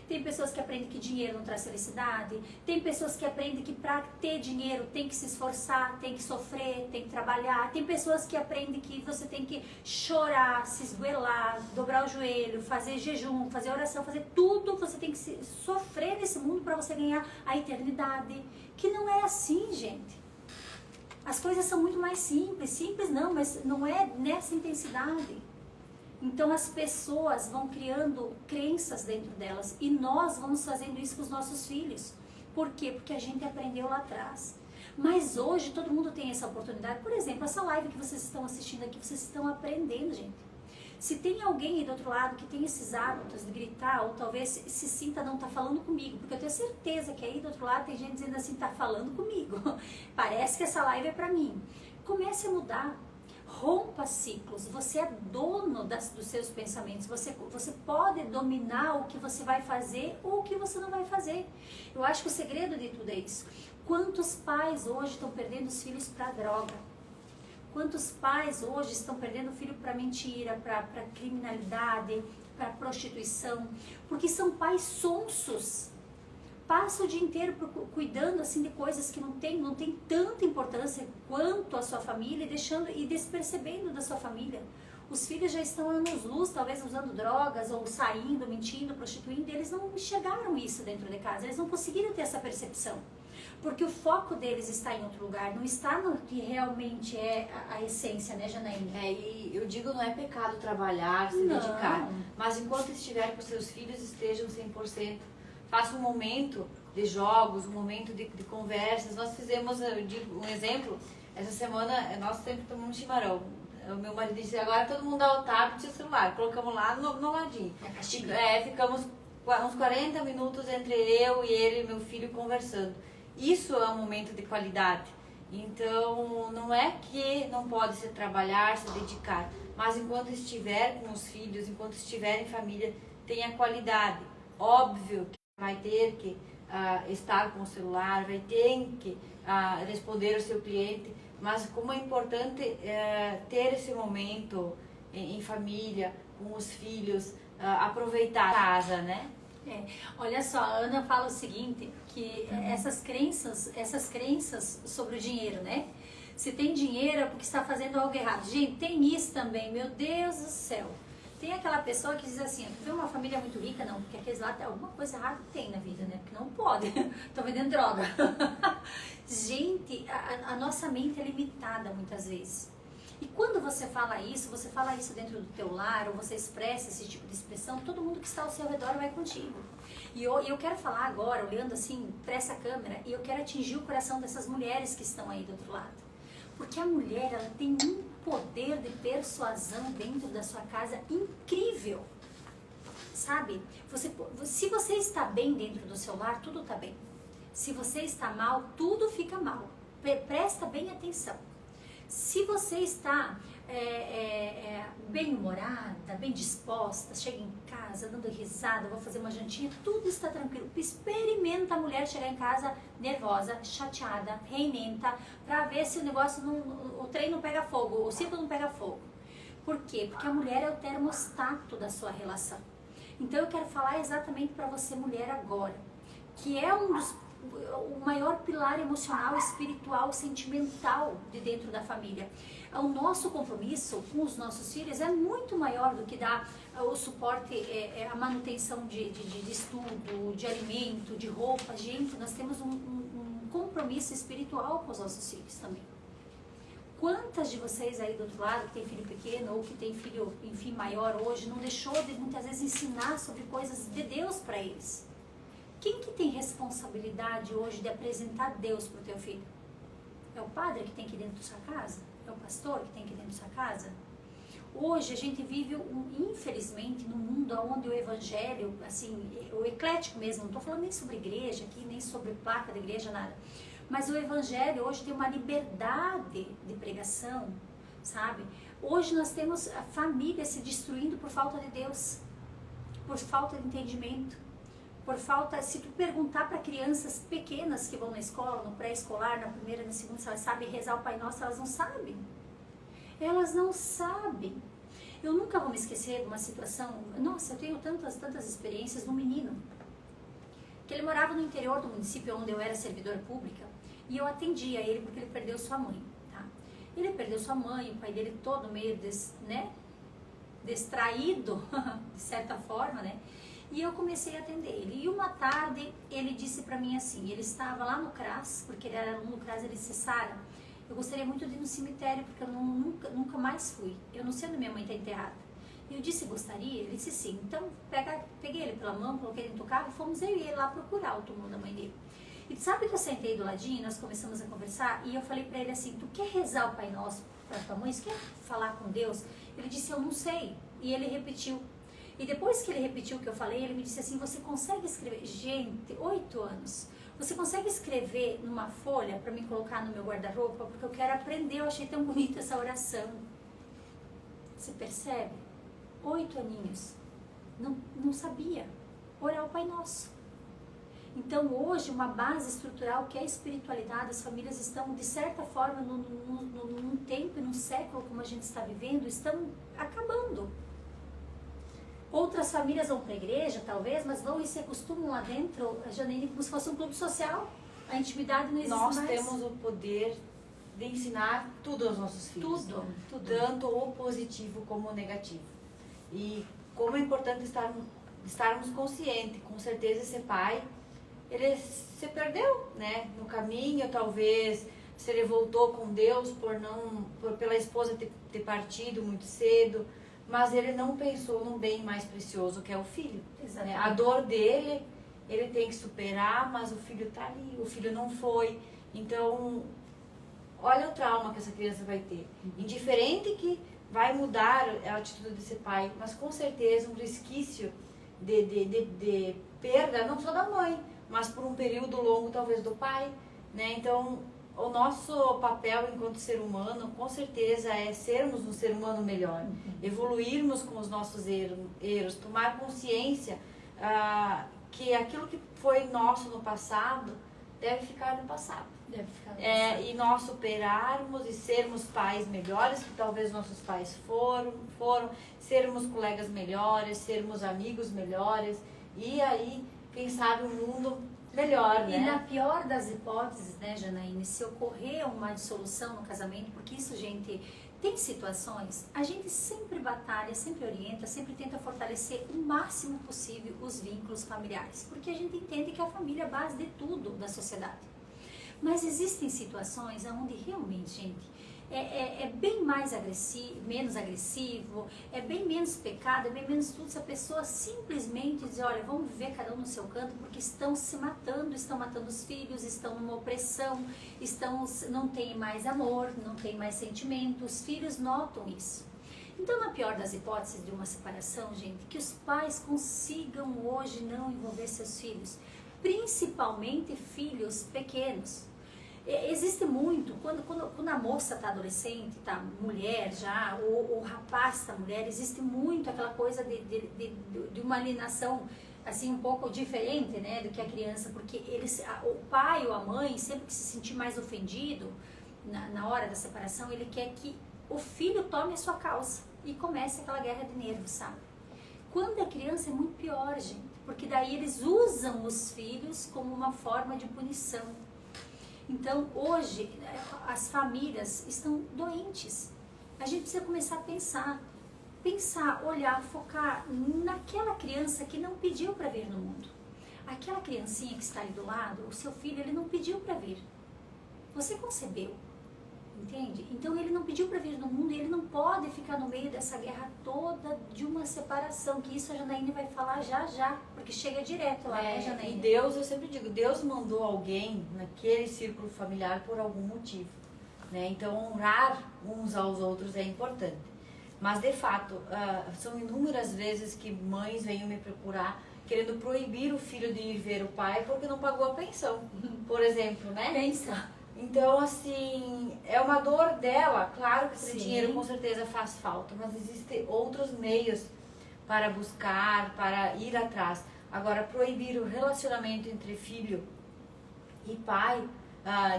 tem pessoas que aprendem que dinheiro não traz felicidade, tem pessoas que aprendem que para ter dinheiro tem que se esforçar, tem que sofrer, tem que trabalhar, tem pessoas que aprendem que você tem que chorar, se esgoelar, dobrar o joelho, fazer jejum, fazer oração, fazer tudo, você tem que sofrer nesse mundo para você ganhar a eternidade, que não é assim, gente. As coisas são muito mais simples não, mas não é nessa intensidade. Então as pessoas vão criando crenças dentro delas e nós vamos fazendo isso com os nossos filhos. Por quê? Porque a gente aprendeu lá atrás. Mas hoje todo mundo tem essa oportunidade. Por exemplo, essa live que vocês estão assistindo aqui, vocês estão aprendendo, gente. Se tem alguém aí do outro lado que tem esses hábitos de gritar, ou talvez se sinta não tá falando comigo, porque eu tenho certeza que aí do outro lado tem gente dizendo assim, tá falando comigo. Parece que essa live é pra mim. Comece a mudar. Rompa ciclos, você é dono dos seus pensamentos, você pode dominar o que você vai fazer ou o que você não vai fazer. Eu acho que o segredo de tudo é isso. Quantos pais hoje estão perdendo os filhos para droga? Quantos pais hoje estão perdendo o filho para mentira, para criminalidade, para prostituição? Porque são pais sonsos. Passa o dia inteiro cuidando assim de coisas que não tem tanta importância quanto a sua família e despercebendo da sua família. Os filhos já estão anos-luz, talvez usando drogas ou saindo, mentindo, prostituindo, e eles não enxergaram isso dentro de casa, eles não conseguiram ter essa percepção. Porque o foco deles está em outro lugar, não está no que realmente é a essência, né, Janaína? E eu digo, não é pecado trabalhar, se dedicar, mas enquanto estiver com seus filhos, estejam 100%. Faça um momento de jogos, um momento de conversas. Nós fizemos, eu digo, um exemplo, essa semana nós sempre tomamos chimarrão. O meu marido disse, agora todo mundo dá o tablet e o celular. Colocamos lá no ladinho. Ficamos uns 40 minutos entre eu e ele, meu filho, conversando. Isso é um momento de qualidade. Então, não é que não pode se trabalhar, se dedicar, mas enquanto estiver com os filhos, enquanto estiver em família, tenha qualidade. Óbvio que vai ter que estar com o celular, vai ter que responder ao seu cliente, mas como é importante ter esse momento em família, com os filhos, aproveitar a casa, né? Olha só, a Ana fala o seguinte, que essas crenças sobre o dinheiro, né? Se tem dinheiro é porque está fazendo algo errado. Gente, tem isso também, meu Deus do céu. Tem aquela pessoa que diz assim, tu vê uma família muito rica? Não, porque aqueles lá tem alguma coisa errada tem na vida, né? Porque não pode, estão vendendo droga. Gente, a nossa mente é limitada muitas vezes. E quando você fala isso dentro do teu lar, ou você expressa esse tipo de expressão, todo mundo que está ao seu redor vai contigo. E eu quero falar agora, olhando assim para essa câmera, e eu quero atingir o coração dessas mulheres que estão aí do outro lado. Porque a mulher, ela tem um poder de persuasão dentro da sua casa incrível. Sabe? Se você está bem dentro do seu lar, tudo está bem. Se você está mal, tudo fica mal. Presta bem atenção. Se você está bem-humorada, bem disposta, chega em casa dando risada, vou fazer uma jantinha, tudo está tranquilo. Experimenta a mulher chegar em casa nervosa, chateada, reinenta, para ver se o negócio, o trem não pega fogo, o circo não pega fogo. Por quê? Porque a mulher é o termostato da sua relação. Então eu quero falar exatamente para você, mulher, agora, que é o maior pilar emocional, espiritual, sentimental de dentro da família. O nosso compromisso com os nossos filhos é muito maior do que dar o suporte, a manutenção de estudo, de alimento, de roupa. Gente, nós temos um compromisso espiritual com os nossos filhos também. Quantas de vocês aí do outro lado, que tem filho pequeno ou que tem filho, enfim, maior hoje, não deixou de muitas vezes ensinar sobre coisas de Deus para eles? Quem que tem responsabilidade hoje de apresentar Deus para o teu filho? É o padre que tem aqui dentro da sua casa? É o pastor que tem aqui dentro da sua casa? Hoje a gente vive, infelizmente, num mundo onde o evangelho, assim, o eclético mesmo, não estou falando nem sobre igreja aqui, nem sobre placa da igreja, nada. Mas o evangelho hoje tem uma liberdade de pregação, sabe? Hoje nós temos a família se destruindo por falta de Deus, por falta de entendimento, por falta, se tu perguntar para crianças pequenas que vão na escola, no pré-escolar, na primeira, na segunda, se elas sabem rezar o Pai Nosso, elas não sabem. Elas não sabem. Eu nunca vou me esquecer de uma situação, nossa, eu tenho tantas experiências de um menino, que ele morava no interior do município onde eu era servidora pública, e eu atendia ele porque ele perdeu sua mãe, tá? Ele perdeu sua mãe, o pai dele todo meio, distraído, de certa forma, né? E eu comecei a atender ele. E uma tarde ele disse pra mim assim, ele estava lá no CRAS, porque ele era aluno do CRAS, ele disse, Sara, eu gostaria muito de ir no cemitério, porque eu nunca mais fui. Eu não sei onde minha mãe está enterrada. E eu disse, gostaria? Ele disse sim. Então peguei ele pela mão, coloquei ele no carro e fomos eu e ele lá procurar o túmulo da mãe dele. E sabe que eu sentei do ladinho, nós começamos a conversar, e eu falei pra ele assim, tu quer rezar o Pai Nosso pra tua mãe? Você quer falar com Deus? Ele disse, eu não sei. E ele repetiu. E depois que ele repetiu o que eu falei, ele me disse assim, você consegue escrever? Gente, 8 anos. Você consegue escrever numa folha para me colocar no meu guarda-roupa? Porque eu quero aprender, eu achei tão bonita essa oração. Você percebe? 8 aninhos. Não sabia orar o Pai Nosso. Então hoje, uma base estrutural que é a espiritualidade, as famílias estão, de certa forma, num tempo e num século como a gente está vivendo, estão acabando. Outras famílias vão para a igreja, talvez, mas vão e se acostumam lá dentro, Janaíne, como se fosse um clube social. A intimidade não existe mais. Nós temos o poder de ensinar tudo aos nossos filhos. Tudo. Tanto o positivo como o negativo. E como é importante estarmos conscientes, com certeza esse pai, ele se perdeu, né? No caminho, talvez, se ele voltou com Deus pela esposa ter partido muito cedo, mas ele não pensou no bem mais precioso, que é o filho. Né? A dor dele, ele tem que superar, mas o filho está ali, o filho não foi. Então, olha o trauma que essa criança vai ter. Indiferente que vai mudar a atitude desse pai, mas com certeza um resquício de perda, não só da mãe, mas por um período longo talvez do pai. Né? Então, o nosso papel enquanto ser humano, com certeza, é sermos um ser humano melhor, evoluirmos com os nossos erros, tomar consciência que aquilo que foi nosso no passado deve ficar no passado. E nós superarmos e sermos pais melhores, que talvez nossos pais foram, sermos colegas melhores, sermos amigos melhores, e aí, quem sabe, um mundo melhor, né? E na pior das hipóteses, né, Janaíne, se ocorrer uma dissolução no casamento, porque isso, gente, tem situações, a gente sempre batalha, sempre orienta, sempre tenta fortalecer o máximo possível os vínculos familiares, porque a gente entende que a família é a base de tudo da sociedade. Mas existem situações onde realmente, gente, é bem mais menos agressivo, é bem menos pecado, é bem menos tudo, se a pessoa simplesmente diz, olha, vamos viver cada um no seu canto, porque estão se matando, estão matando os filhos, estão numa opressão, não tem mais amor, não tem mais sentimento, os filhos notam isso. Então, na pior das hipóteses de uma separação, gente, que os pais consigam hoje não envolver seus filhos, principalmente filhos pequenos. Existe muito, quando a moça está adolescente, está mulher já, ou o rapaz está mulher, existe muito aquela coisa de uma alienação assim um pouco diferente, né, do que a criança, porque o pai ou a mãe, sempre que se sentir mais ofendido na hora da separação, ele quer que o filho tome a sua causa e comece aquela guerra de nervos, sabe? Quando é criança é muito pior, gente, porque daí eles usam os filhos como uma forma de punição. Então, hoje, as famílias estão doentes. A gente precisa começar a pensar, olhar, focar naquela criança que não pediu para vir no mundo. Aquela criancinha que está ali do lado, o seu filho, ele não pediu para vir. Você concebeu, entende? Então, ele não pediu para vir no mundo e ele não pode ficar no meio dessa guerra toda de uma separação, que isso a Janaíne vai falar já, porque chega direto lá, né, Janaíne? E Deus, eu sempre digo, Deus mandou alguém naquele círculo familiar por algum motivo, né? Então, honrar uns aos outros é importante. Mas, de fato, são inúmeras vezes que mães vêm me procurar querendo proibir o filho de ir ver o pai porque não pagou a pensão, por exemplo, né? Pensa. Então, assim, é uma dor dela. Claro que esse Sim. dinheiro com certeza faz falta, mas existem outros meios para buscar, para ir atrás. Agora, proibir o relacionamento entre filho e pai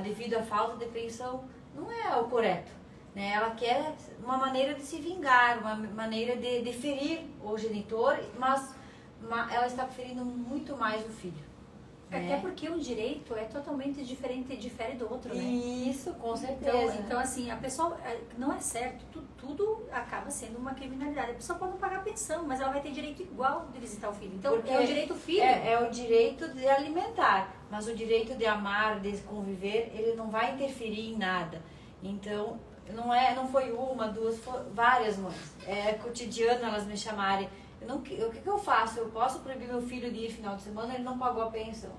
devido à falta de pensão não é o correto, né? Ela quer uma maneira de se vingar, uma maneira de ferir o genitor, mas ela está ferindo muito mais o filho. Até porque o direito é totalmente diferente, difere do outro, né? Isso, com certeza. Então assim, a pessoa, não é certo, tudo acaba sendo uma criminalidade. A pessoa pode não pagar pensão, mas ela vai ter direito igual de visitar o filho. Então, Porque é o direito do filho. É o direito de alimentar, mas o direito de amar, de conviver, ele não vai interferir em nada. Então, não foi uma, duas, foi várias mães. É cotidiano elas me chamarem. O que eu faço? Eu posso proibir meu filho de ir final de semana, ele não pagou a pensão,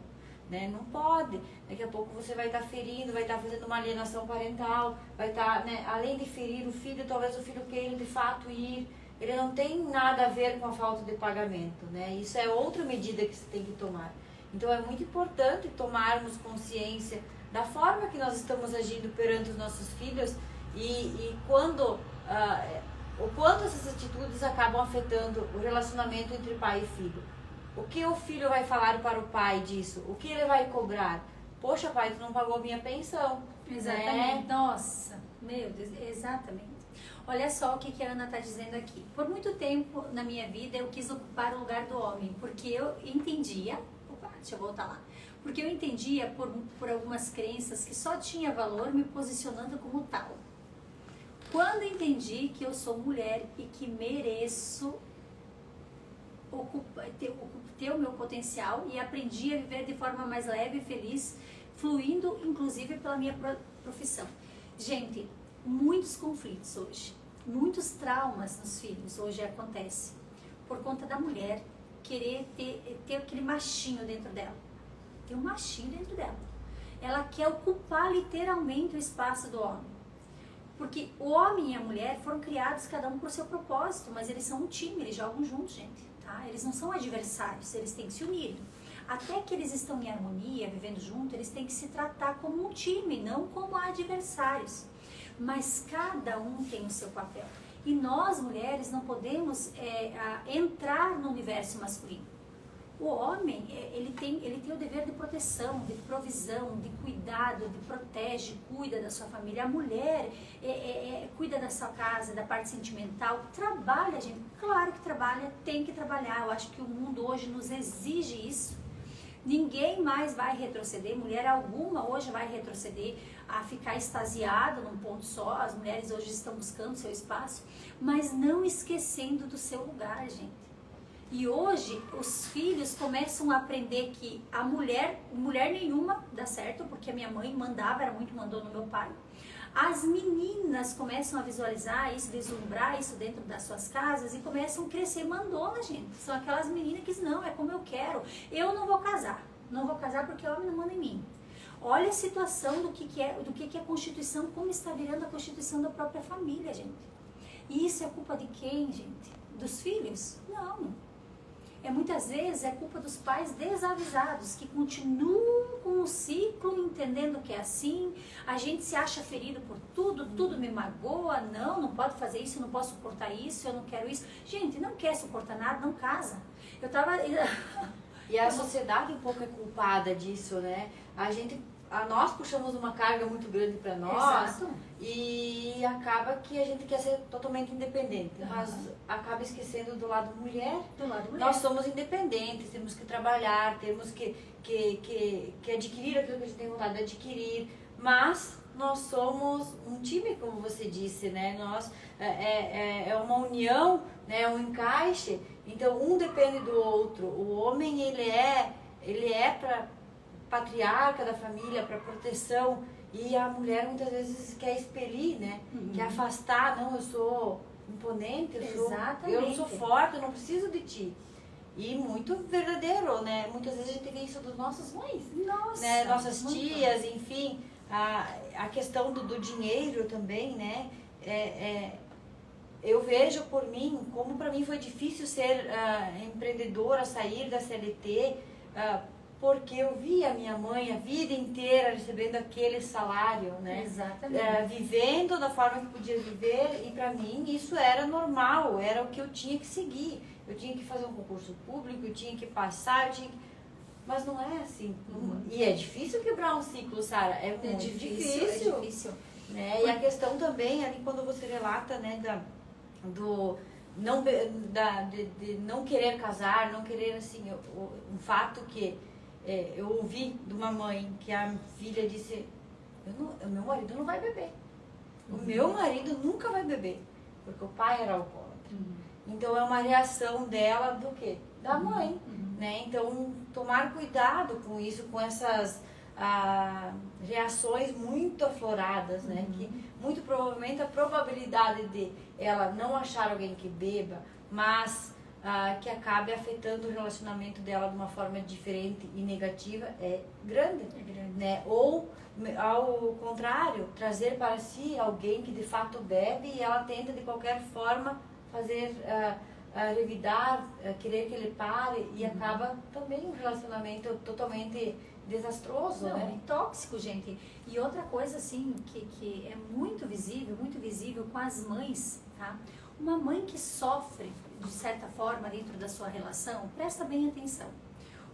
né? Não pode. Daqui a pouco você vai estar ferindo, vai estar fazendo uma alienação parental, vai estar, né? Além de ferir o filho, talvez o filho queira de fato ir. Ele não tem nada a ver com a falta de pagamento, né? Isso é outra medida que você tem que tomar. Então é muito importante tomarmos consciência da forma que nós estamos agindo perante os nossos filhos e quando... o quanto essas atitudes acabam afetando o relacionamento entre pai e filho. O que o filho vai falar para o pai disso? O que ele vai cobrar? Poxa, pai, tu não pagou minha pensão. Exatamente. Né? Nossa, meu Deus, exatamente. Olha só o que a Ana está dizendo aqui. Por muito tempo na minha vida eu quis ocupar o lugar do homem, porque eu entendia... Opa, deixa eu voltar lá. Porque eu entendia por algumas crenças que só tinha valor me posicionando como tal. Quando entendi que eu sou mulher e que mereço ter o meu potencial e aprendi a viver de forma mais leve e feliz, fluindo inclusive pela minha profissão. Gente, muitos conflitos hoje, muitos traumas nos filhos hoje acontecem por conta da mulher querer ter aquele machinho dentro dela. Tem um machinho dentro dela. Ela quer ocupar literalmente o espaço do homem. Porque o homem e a mulher foram criados cada um por seu propósito, mas eles são um time, eles jogam juntos, gente, tá? Eles não são adversários, eles têm que se unir. Até que eles estão em harmonia, vivendo junto, eles têm que se tratar como um time, não como adversários. Mas cada um tem o seu papel. E nós, mulheres, não podemos entrar no universo masculino. O homem, ele tem o dever de proteção, de provisão, de cuidado, de protege, cuida da sua família. A mulher cuida da sua casa, da parte sentimental, trabalha, gente. Claro que trabalha, tem que trabalhar. Eu acho que o mundo hoje nos exige isso. Ninguém mais vai retroceder, mulher alguma hoje vai retroceder a ficar extasiada num ponto só. As mulheres hoje estão buscando seu espaço, mas não esquecendo do seu lugar, gente. E hoje os filhos começam a aprender que a mulher nenhuma dá certo, porque a minha mãe mandava, era muito mandou no meu pai. As meninas começam a visualizar isso, vislumbrar isso dentro das suas casas e começam a crescer mandona, gente. São aquelas meninas que dizem, não, é como eu quero, eu não vou casar. Não vou casar porque o homem não manda em mim. Olha a situação do que é a Constituição, como está virando a Constituição da própria família, gente. E isso é culpa de quem, gente? Dos filhos? Não. muitas vezes é culpa dos pais desavisados, que continuam com o ciclo, entendendo que é assim, a gente se acha ferido por tudo, tudo me magoa, não pode fazer isso, eu não posso suportar isso, eu não quero isso. Gente, não quer suportar nada, não casa. Eu tava... E a sociedade um pouco é culpada disso, né? Nós puxamos uma carga muito grande para nós. Exato. E acaba que a gente quer ser totalmente independente, mas acaba esquecendo do lado mulher. Do lado mulher. Nós somos independentes, temos que trabalhar, temos que adquirir aquilo que a gente tem vontade de adquirir, mas nós somos um time, como você disse, né? Nós é uma união, né? Um encaixe. Então um depende do outro. O homem ele é para patriarca da família, para proteção, e a mulher muitas vezes quer expelir, né? Quer afastar, não, eu sou imponente, eu não sou forte, eu não preciso de ti. E muito verdadeiro, né? Muitas vezes a gente vê isso das nossas mães, né? Nossas tias, enfim, a questão do dinheiro também, né? Eu vejo por mim, como para mim foi difícil ser empreendedora, sair da CLT, porque eu vi a minha mãe a vida inteira recebendo aquele salário, né? Exatamente. Vivendo da forma que podia viver, e para mim isso era normal, era o que eu tinha que seguir. Eu tinha que fazer um concurso público, eu tinha que passar, mas não é assim. E é difícil quebrar um ciclo, Sara, é muito difícil. É difícil. Né? E a questão também, ali quando você relata, né, de não querer casar, não querer, assim, um fato que eu ouvi de uma mãe que a filha disse, o meu marido não vai beber. O meu marido nunca vai beber, porque o pai era alcoólatra. Então é uma reação dela do quê? Da mãe. Né? Então tomar cuidado com isso, com essas reações muito afloradas, né? Que muito provavelmente a probabilidade de ela não achar alguém que beba, mas que acabe afetando o relacionamento dela de uma forma diferente e negativa é grande. Né? Ou, ao contrário, trazer para si alguém que de fato bebe e ela tenta de qualquer forma fazer revidar, querer que ele pare, e acaba também um relacionamento totalmente desastroso, né? É tóxico, gente. E outra coisa, assim, que é muito visível com as mães, tá? Uma mãe que sofre, de certa forma, dentro da sua relação, presta bem atenção.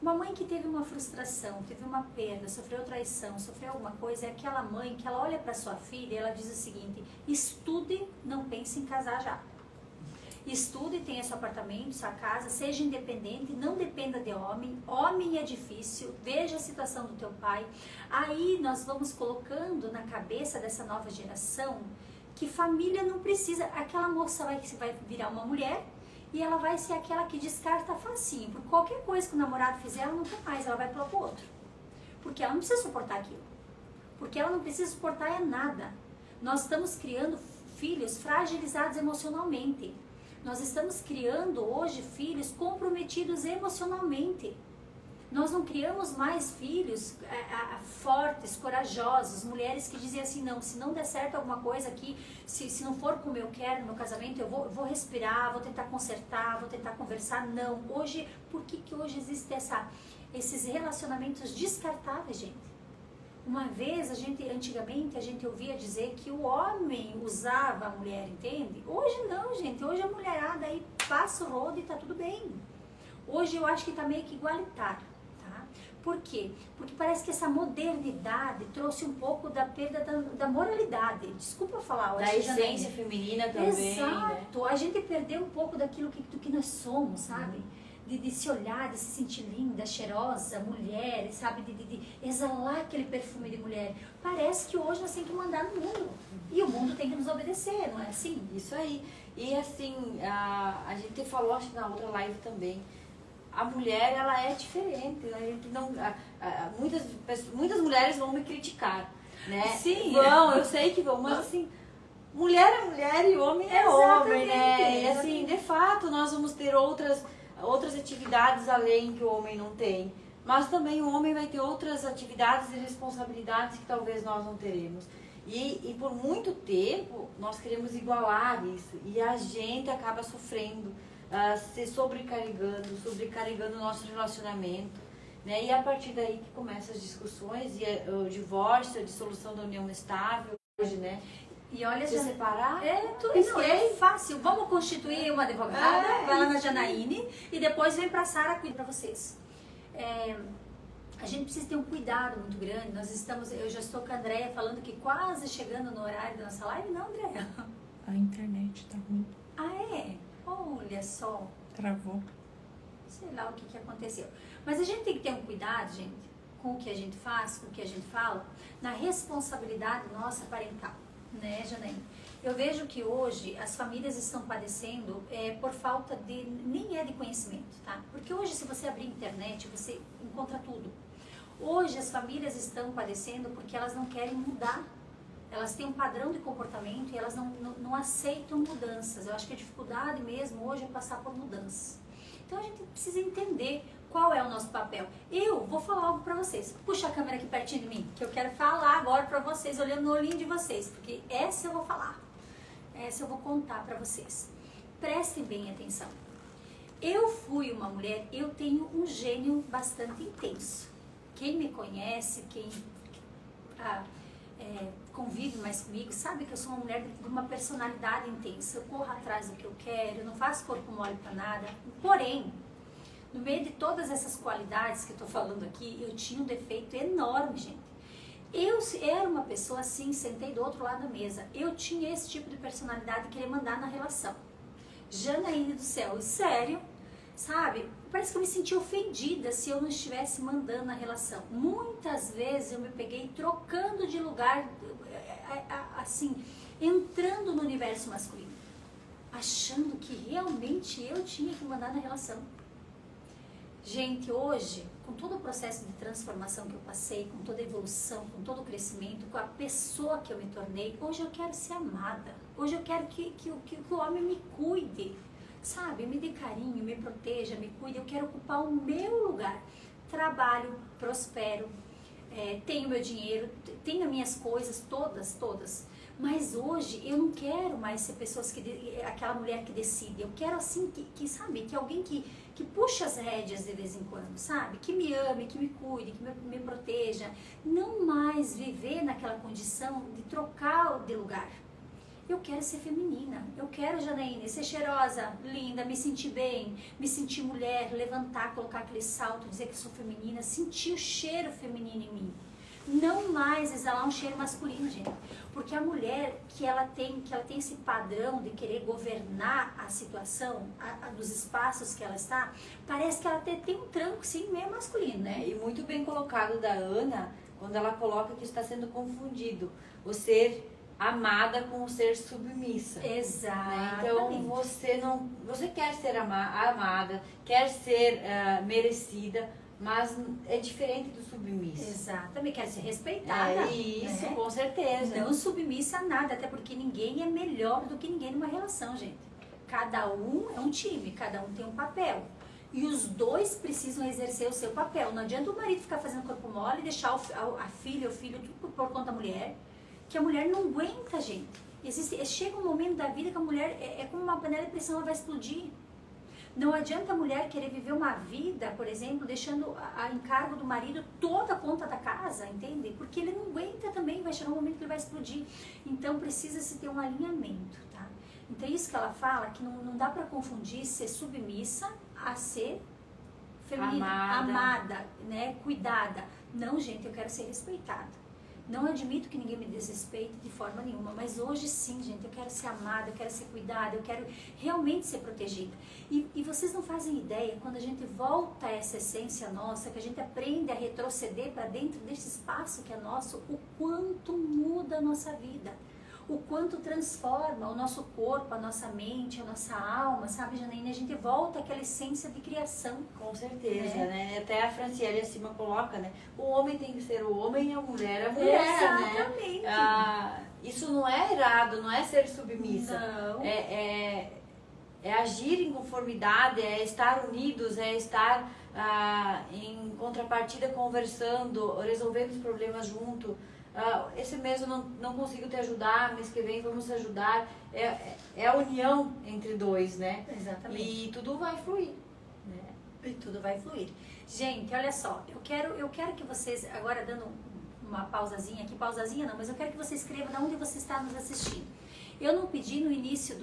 Uma mãe que teve uma frustração, teve uma perda, sofreu traição, sofreu alguma coisa, é aquela mãe que ela olha para sua filha e ela diz o seguinte: estude, não pense em casar já. Estude, tenha seu apartamento, sua casa, seja independente, não dependa de homem. Homem é difícil, veja a situação do teu pai. Aí nós vamos colocando na cabeça dessa nova geração que família não precisa. Aquela moça vai virar uma mulher e ela vai ser aquela que descarta facinho. Por qualquer coisa que o namorado fizer, ela não quer mais, ela vai pular pro outro. Porque ela não precisa suportar aquilo. Porque ela não precisa suportar nada. Nós estamos criando filhos fragilizados emocionalmente. Nós estamos criando hoje filhos comprometidos emocionalmente. Nós não criamos mais filhos fortes, corajosos, mulheres que dizem assim, não, se não der certo alguma coisa aqui, se não for como eu quero no meu casamento, eu vou respirar, vou tentar consertar, vou tentar conversar. Não, hoje, por que hoje existe esses relacionamentos descartáveis, gente? Uma vez, antigamente, a gente ouvia dizer que o homem usava a mulher, entende? Hoje não, gente. Hoje a mulherada aí passa o rodo e tá tudo bem. Hoje eu acho que tá meio que igualitário, tá? Por quê? Porque parece que essa modernidade trouxe um pouco da perda da moralidade. Desculpa falar. Da essência feminina também. Exato. Né? A gente perdeu um pouco do que nós somos, sabe? De se olhar, de se sentir linda, cheirosa, mulher, sabe? De exalar aquele perfume de mulher. Parece que hoje nós temos que mandar no mundo. E o mundo tem que nos obedecer, não é assim? Isso aí. E assim, a gente falou, acho que na outra live também, a mulher, ela é diferente. A gente não, muitas mulheres vão me criticar, né? Sim. Vão, eu sei que vão, mas assim, mulher é mulher e homem é homem, né? E assim, de fato, nós vamos ter outras atividades além que o homem não tem. Mas também o homem vai ter outras atividades e responsabilidades que talvez nós não teremos. E por muito tempo nós queremos igualar isso. E a gente acaba sofrendo. se sobrecarregando o nosso relacionamento, né? E a partir daí que começam as discussões e o divórcio, a dissolução da união estável, hoje, né? E olha, Se separar, tudo isso é fácil. Vamos constituir uma advogada, vai lá na Janaíne e depois vem pra Sara cuidar pra vocês. A gente precisa ter um cuidado muito grande. Eu já estou com a Andréia falando que quase chegando no horário da nossa live, não, Andréia? A internet tá ruim. Ah, é? Olha só. Travou. Sei lá o que aconteceu. Mas a gente tem que ter um cuidado, gente, com o que a gente faz, com o que a gente fala, na responsabilidade nossa parental, né, Janaína? Eu vejo que hoje as famílias estão padecendo por falta de, nem é de conhecimento, tá? Porque hoje, se você abrir a internet, você encontra tudo. Hoje as famílias estão padecendo porque elas não querem mudar. Elas têm um padrão de comportamento e elas não aceitam mudanças. Eu acho que a dificuldade mesmo hoje é passar por mudanças. Então a gente precisa entender qual é o nosso papel. Eu vou falar algo pra vocês. Puxa a câmera aqui pertinho de mim, que eu quero falar agora pra vocês, olhando no olhinho de vocês, porque essa eu vou falar. Essa eu vou contar pra vocês. Prestem bem atenção. Eu fui uma mulher, eu tenho um gênio bastante intenso. Quem me conhece, quem convive mais comigo, sabe que eu sou uma mulher de uma personalidade intensa. Eu corro atrás do que eu quero, eu não faço corpo mole pra nada. Porém, no meio de todas essas qualidades que eu tô falando aqui, eu tinha um defeito enorme, gente. Eu era uma pessoa assim, sentei do outro lado da mesa. Eu tinha esse tipo de personalidade de querer mandar na relação. Janaíne do céu, sério, sabe? Parece que eu me sentia ofendida se eu não estivesse mandando na relação. Muitas vezes eu me peguei trocando de lugar, assim, entrando no universo masculino, achando que realmente eu tinha que mandar na relação. Gente, hoje, com todo o processo de transformação que eu passei, com toda a evolução, com todo o crescimento, com a pessoa que eu me tornei, hoje eu quero ser amada. Hoje eu quero que o homem me cuide, sabe? Me dê carinho, me proteja, me cuide. Eu quero ocupar o meu lugar. Trabalho, prospero, tenho meu dinheiro, tenho as minhas coisas, todas. Mas hoje eu não quero mais ser aquela mulher que decide. Eu quero assim, sabe, que alguém que puxa as rédeas de vez em quando, sabe? Que me ame, que me cuide, que me proteja. Não mais viver naquela condição de trocar de lugar. Eu quero ser feminina. Eu quero, Janaíne, ser cheirosa, linda, me sentir bem, me sentir mulher, levantar, colocar aquele salto, dizer que sou feminina, sentir o cheiro feminino em mim. Não mais exalar um cheiro masculino, gente. Porque a mulher que ela tem esse padrão de querer governar a situação, dos espaços que ela está, parece que ela tem um tranco, sim, meio masculino, né? E muito bem colocado da Ana, quando ela coloca que está sendo confundido o ser amada com o ser submissa. Exato. Então você quer ser amada, quer ser merecida, mas é diferente do submisso. Exatamente, quer ser respeitada. Isso, né? Com certeza. Não submissa a nada, até porque ninguém é melhor do que ninguém numa relação, gente. Cada um é um time, cada um tem um papel. E os dois precisam exercer o seu papel. Não adianta o marido ficar fazendo corpo mole e deixar a filha, o filho, tudo por conta da mulher, que a mulher não aguenta, gente. Chega um momento da vida que a mulher é como uma panela de pressão, ela vai explodir. Não adianta a mulher querer viver uma vida, por exemplo, deixando a encargo do marido toda a conta da casa, entende? Porque ele não aguenta também, vai chegar um momento que ele vai explodir. Então precisa-se ter um alinhamento, tá? Então é isso que ela fala, que não dá para confundir ser submissa a ser feminina, amada, né? Cuidada. Não, gente, eu quero ser respeitada. Não admito que ninguém me desrespeite de forma nenhuma, mas hoje sim, gente, eu quero ser amada, eu quero ser cuidada, eu quero realmente ser protegida. E vocês não fazem ideia, quando a gente volta a essa essência nossa, que a gente aprende a retroceder para dentro desse espaço que é nosso, o quanto muda a nossa vida. O quanto transforma o nosso corpo, a nossa mente, a nossa alma, sabe, Janaína? A gente volta àquela essência de criação. Com certeza, né? Até a Franciele acima coloca, né? O homem tem que ser o homem e a mulher a mulher, exatamente. né? Isso não é errado, não é ser submissa. Não. É agir em conformidade, é estar unidos, é estar em contrapartida conversando, resolvendo os problemas junto. esse mês eu não consigo te ajudar, mês que vem vamos ajudar. É a união entre dois, né? Exatamente. E tudo vai fluir, né? E tudo vai fluir. Gente, olha só, eu quero que vocês, agora dando uma pausazinha aqui, pausazinha não, mas eu quero que você escreva de onde você está nos assistindo. Eu não pedi no início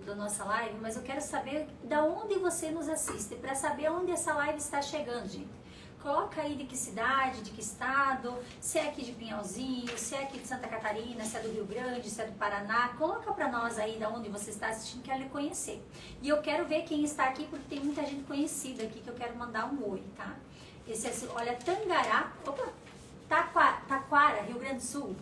da nossa live, mas eu quero saber de onde você nos assiste, para saber onde essa live está chegando, gente. Coloca aí de que cidade, de que estado, se é aqui de Pinhalzinho, se é aqui de Santa Catarina, se é do Rio Grande, se é do Paraná. Coloca para nós aí de onde você está assistindo, quero lhe conhecer. E eu quero ver quem está aqui, porque tem muita gente conhecida aqui que eu quero mandar um oi, tá? Esse é, olha, Tangará, opa, Taquara, Rio Grande do Sul.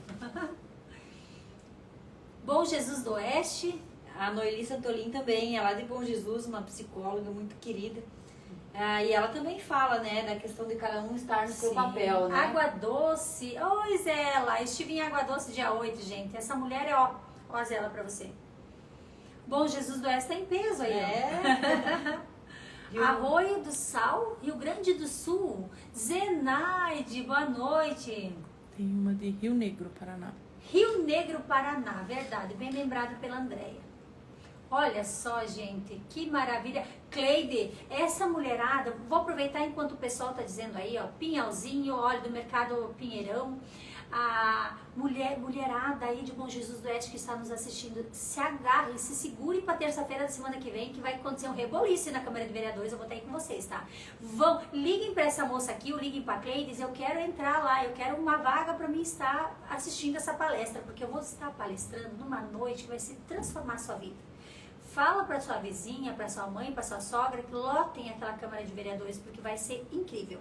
Bom Jesus do Oeste. A Noeli Santolin também, ela é de Bom Jesus, uma psicóloga muito querida. E ela também fala, né, da questão de cada um estar no seu papel, né? Água Doce. Oi, Zela. Estive em Água Doce dia 8, gente. Essa mulher é, ó a Zela pra você. Bom Jesus do Oeste tá em peso aí, ó. Arroio do Sal, Rio Grande do Sul. Zenaide, boa noite. Tem uma de Rio Negro, Paraná. Rio Negro, Paraná, verdade, bem lembrado pela Andréia. Olha só, gente, que maravilha. Cleide, essa mulherada, vou aproveitar enquanto o pessoal tá dizendo aí, ó, Pinhalzinho, óleo do mercado Pinheirão, a mulherada aí de Bom Jesus do Oeste que está nos assistindo, se agarre, se segure para terça-feira da semana que vem, que vai acontecer um reboliço na Câmara de Vereadores, eu vou estar aí com vocês, tá? Liguem para essa moça aqui, ou liguem para a Cleides, eu quero entrar lá, eu quero uma vaga para mim estar assistindo essa palestra, porque eu vou estar palestrando numa noite que vai se transformar a sua vida. Fala para sua vizinha, para sua mãe, para sua sogra, que lotem aquela Câmara de Vereadores, porque vai ser incrível.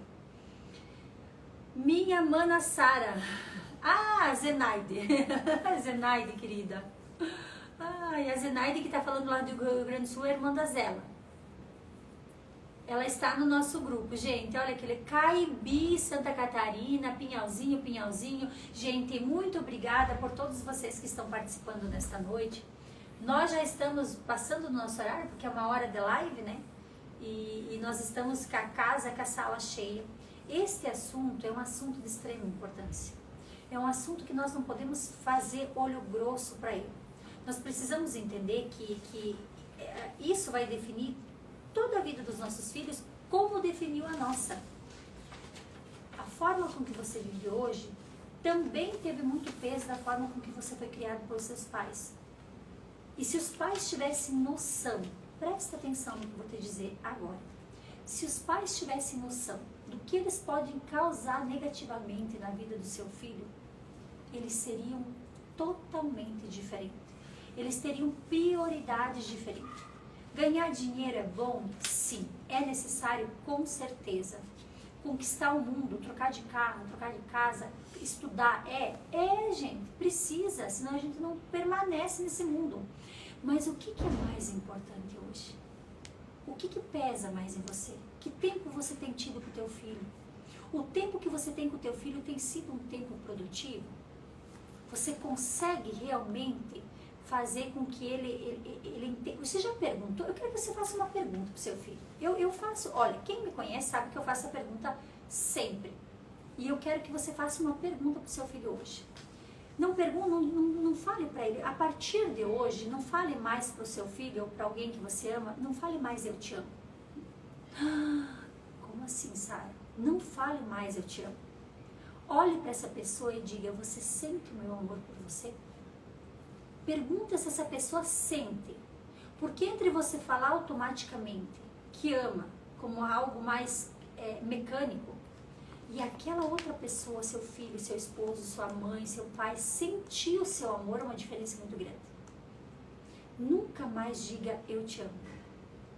Minha mana Sara. Zenaide. Zenaide, querida. A Zenaide que tá falando lá do Rio Grande do Sul é a irmã da Zela. Ela está no nosso grupo, gente. Olha aquele Caibi, Santa Catarina, Pinhalzinho. Gente, muito obrigada por todos vocês que estão participando nesta noite. Nós já estamos passando do nosso horário, porque é uma hora de live, né? E nós estamos com a casa, com a sala cheia. Este assunto é um assunto de extrema importância. É um assunto que nós não podemos fazer olho grosso para ele. Nós precisamos entender que isso vai definir toda a vida dos nossos filhos, como definiu a nossa. A forma com que você vive hoje também teve muito peso da forma com que você foi criado pelos seus pais. E se os pais tivessem noção, presta atenção no que eu vou te dizer agora. Se os pais tivessem noção do que eles podem causar negativamente na vida do seu filho, eles seriam totalmente diferentes. Eles teriam prioridades diferentes. Ganhar dinheiro é bom? Sim. É necessário? Com certeza. Conquistar o mundo, trocar de carro, trocar de casa, estudar, gente, precisa, senão a gente não permanece nesse mundo. Mas o que é mais importante hoje? O que pesa mais em você? Que tempo você tem tido com o teu filho? O tempo que você tem com o teu filho tem sido um tempo produtivo? Você consegue realmente fazer com que ele entenda? Você já perguntou? Eu quero que você faça uma pergunta para o seu filho. Eu faço, olha, quem me conhece sabe que eu faço a pergunta sempre. E eu quero que você faça uma pergunta para o seu filho hoje. Não fale para ele, a partir de hoje, não fale mais para o seu filho ou para alguém que você ama, não fale mais eu te amo. Como assim, Sara? Não fale mais eu te amo. Olhe para essa pessoa e diga, você sente o meu amor por você? Pergunta se essa pessoa sente. Porque entre você falar automaticamente que ama como algo mais mecânico, e aquela outra pessoa, seu filho, seu esposo, sua mãe, seu pai, sentir o seu amor, é uma diferença muito grande. Nunca mais diga eu te amo.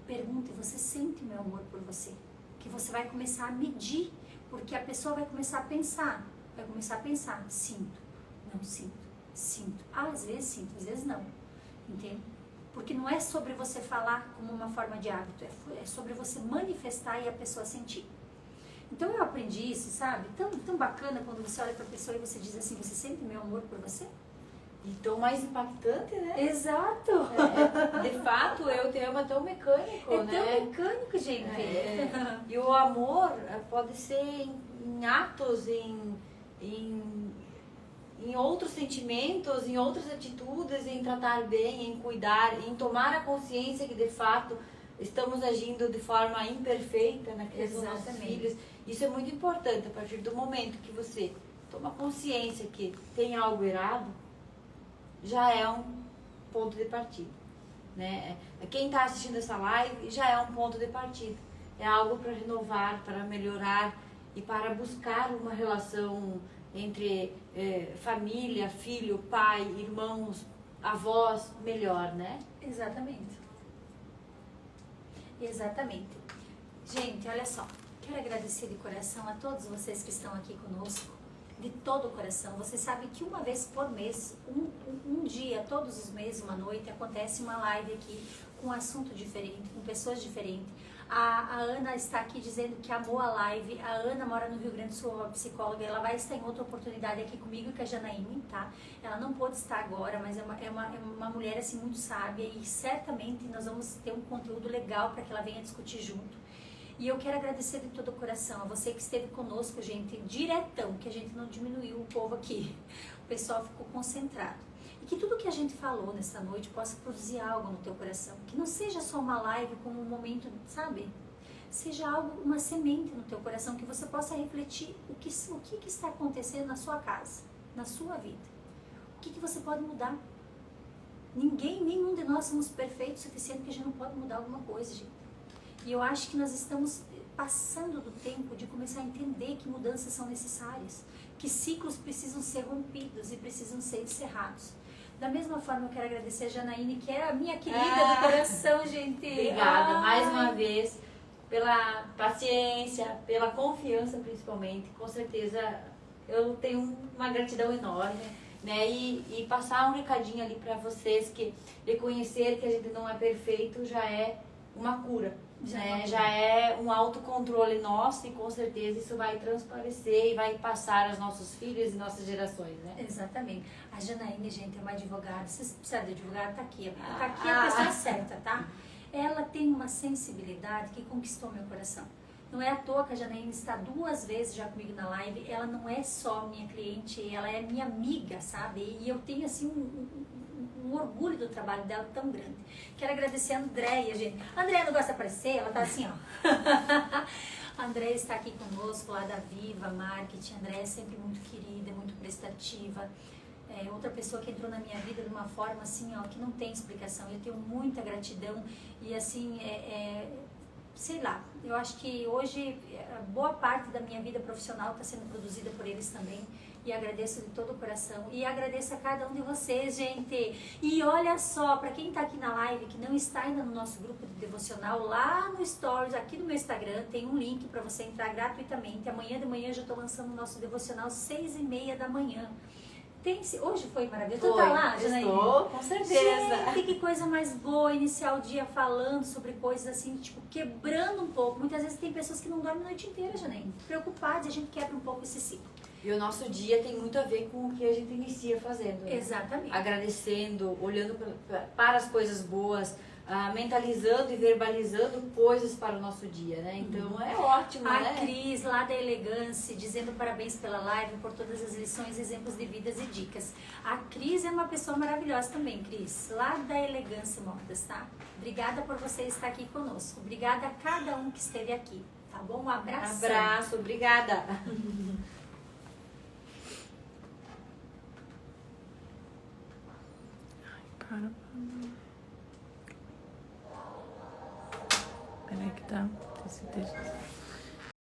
Pergunte, você sente meu amor por você? Que você vai começar a medir, porque a pessoa vai começar a pensar, sinto, não sinto, sinto. Às vezes sinto, às vezes não, entende? Porque não é sobre você falar como uma forma de hábito, é sobre você manifestar e a pessoa sentir. Então eu aprendi isso, sabe? Tão bacana quando você olha para a pessoa e você diz assim, você sente meu amor por você? E tão mais impactante, né? Exato! De fato, eu te amo é tão mecânico, né? É tão mecânico, gente. E o amor pode ser em atos, em em outros sentimentos, em outras atitudes, em tratar bem, em cuidar, em tomar a consciência que de fato estamos agindo de forma imperfeita na criação dos nossos filhos. Isso é muito importante. A partir do momento que você toma consciência que tem algo errado, já é um ponto de partida, né? Quem está assistindo essa live já é um ponto de partida. É algo para renovar, para melhorar e para buscar uma relação entre família, filho, pai, irmãos, avós melhor, né? Exatamente. Exatamente. Gente, olha só. Quero agradecer de coração a todos vocês que estão aqui conosco, de todo o coração. Você sabe que uma vez por mês, um dia, todos os meses, uma noite, acontece uma live aqui com um assunto diferente, com pessoas diferentes. A Ana está aqui dizendo que amou a live. A Ana mora no Rio Grande do Sul, uma psicóloga. Ela vai estar em outra oportunidade aqui comigo e com a Janaíne, tá? Ela não pôde estar agora, mas é uma mulher assim muito sábia e certamente nós vamos ter um conteúdo legal para que ela venha discutir junto. E eu quero agradecer de todo o coração a você que esteve conosco, gente, diretão, que a gente não diminuiu o povo aqui. O pessoal ficou concentrado. E que tudo que a gente falou nessa noite possa produzir algo no teu coração. Que não seja só uma live como um momento, sabe? Seja algo, uma semente no teu coração, que você possa refletir o que está acontecendo na sua casa, na sua vida. O que você pode mudar. Nenhum de nós somos perfeitos o suficiente que a gente não pode mudar alguma coisa, gente. E eu acho que nós estamos passando do tempo de começar a entender que mudanças são necessárias, que ciclos precisam ser rompidos e precisam ser encerrados. Da mesma forma, eu quero agradecer a Janaíne, que é a minha querida do coração, gente. Obrigada mais uma vez pela paciência, pela confiança principalmente. Com certeza eu tenho uma gratidão enorme, né? E passar um recadinho ali para vocês que reconhecer que a gente não é perfeito já é uma cura. Já é um autocontrole nosso e com certeza isso vai transparecer e vai passar aos nossos filhos e nossas gerações, né? Exatamente. A Janaíne, gente, é uma advogada. Vocês precisam de advogado? Tá aqui. Tá aqui a pessoa certa, tá? Ela tem uma sensibilidade que conquistou meu coração. Não é à toa que a Janaíne está 2 vezes já comigo na live. Ela não é só minha cliente, ela é minha amiga, sabe? E eu tenho, assim, um orgulho do trabalho dela tão grande. Quero agradecer a Andréia, gente. A Andréia não gosta de aparecer, ela tá assim, ó. A Andréia está aqui conosco, lá da Viva Marketing. A Andréia é sempre muito querida, muito prestativa. É outra pessoa que entrou na minha vida de uma forma, assim, ó, que não tem explicação. Eu tenho muita gratidão e, assim, sei lá, eu acho que hoje boa parte da minha vida profissional está sendo produzida por eles também. E agradeço de todo o coração. E agradeço a cada um de vocês, gente. E olha só, para quem está aqui na live, que não está ainda no nosso grupo de devocional, lá no Stories, aqui no meu Instagram, tem um link para você entrar gratuitamente. Amanhã de manhã eu já estou lançando o nosso devocional 6h30 da manhã. Hoje foi maravilhoso. Tu tá lá, Janaína? Estou, com certeza. Gente, que coisa mais boa iniciar o dia falando sobre coisas assim, tipo, quebrando um pouco. Muitas vezes tem pessoas que não dormem a noite inteira, Janaína, preocupadas, e a gente quebra um pouco esse ciclo. E o nosso dia tem muito a ver com o que a gente inicia fazendo. Né? Exatamente. Agradecendo, olhando para as coisas boas, mentalizando e verbalizando coisas para o nosso dia, né? Então é ótimo, né? A Cris, lá da Elegância, dizendo parabéns pela live, por todas as lições, exemplos de vidas e dicas. A Cris é uma pessoa maravilhosa também, Cris, lá da Elegância Modas, tá? Obrigada por você estar aqui conosco. Obrigada a cada um que esteve aqui, tá bom? Um abraço. Abraço, obrigada. Peraí que tá. Esse texto.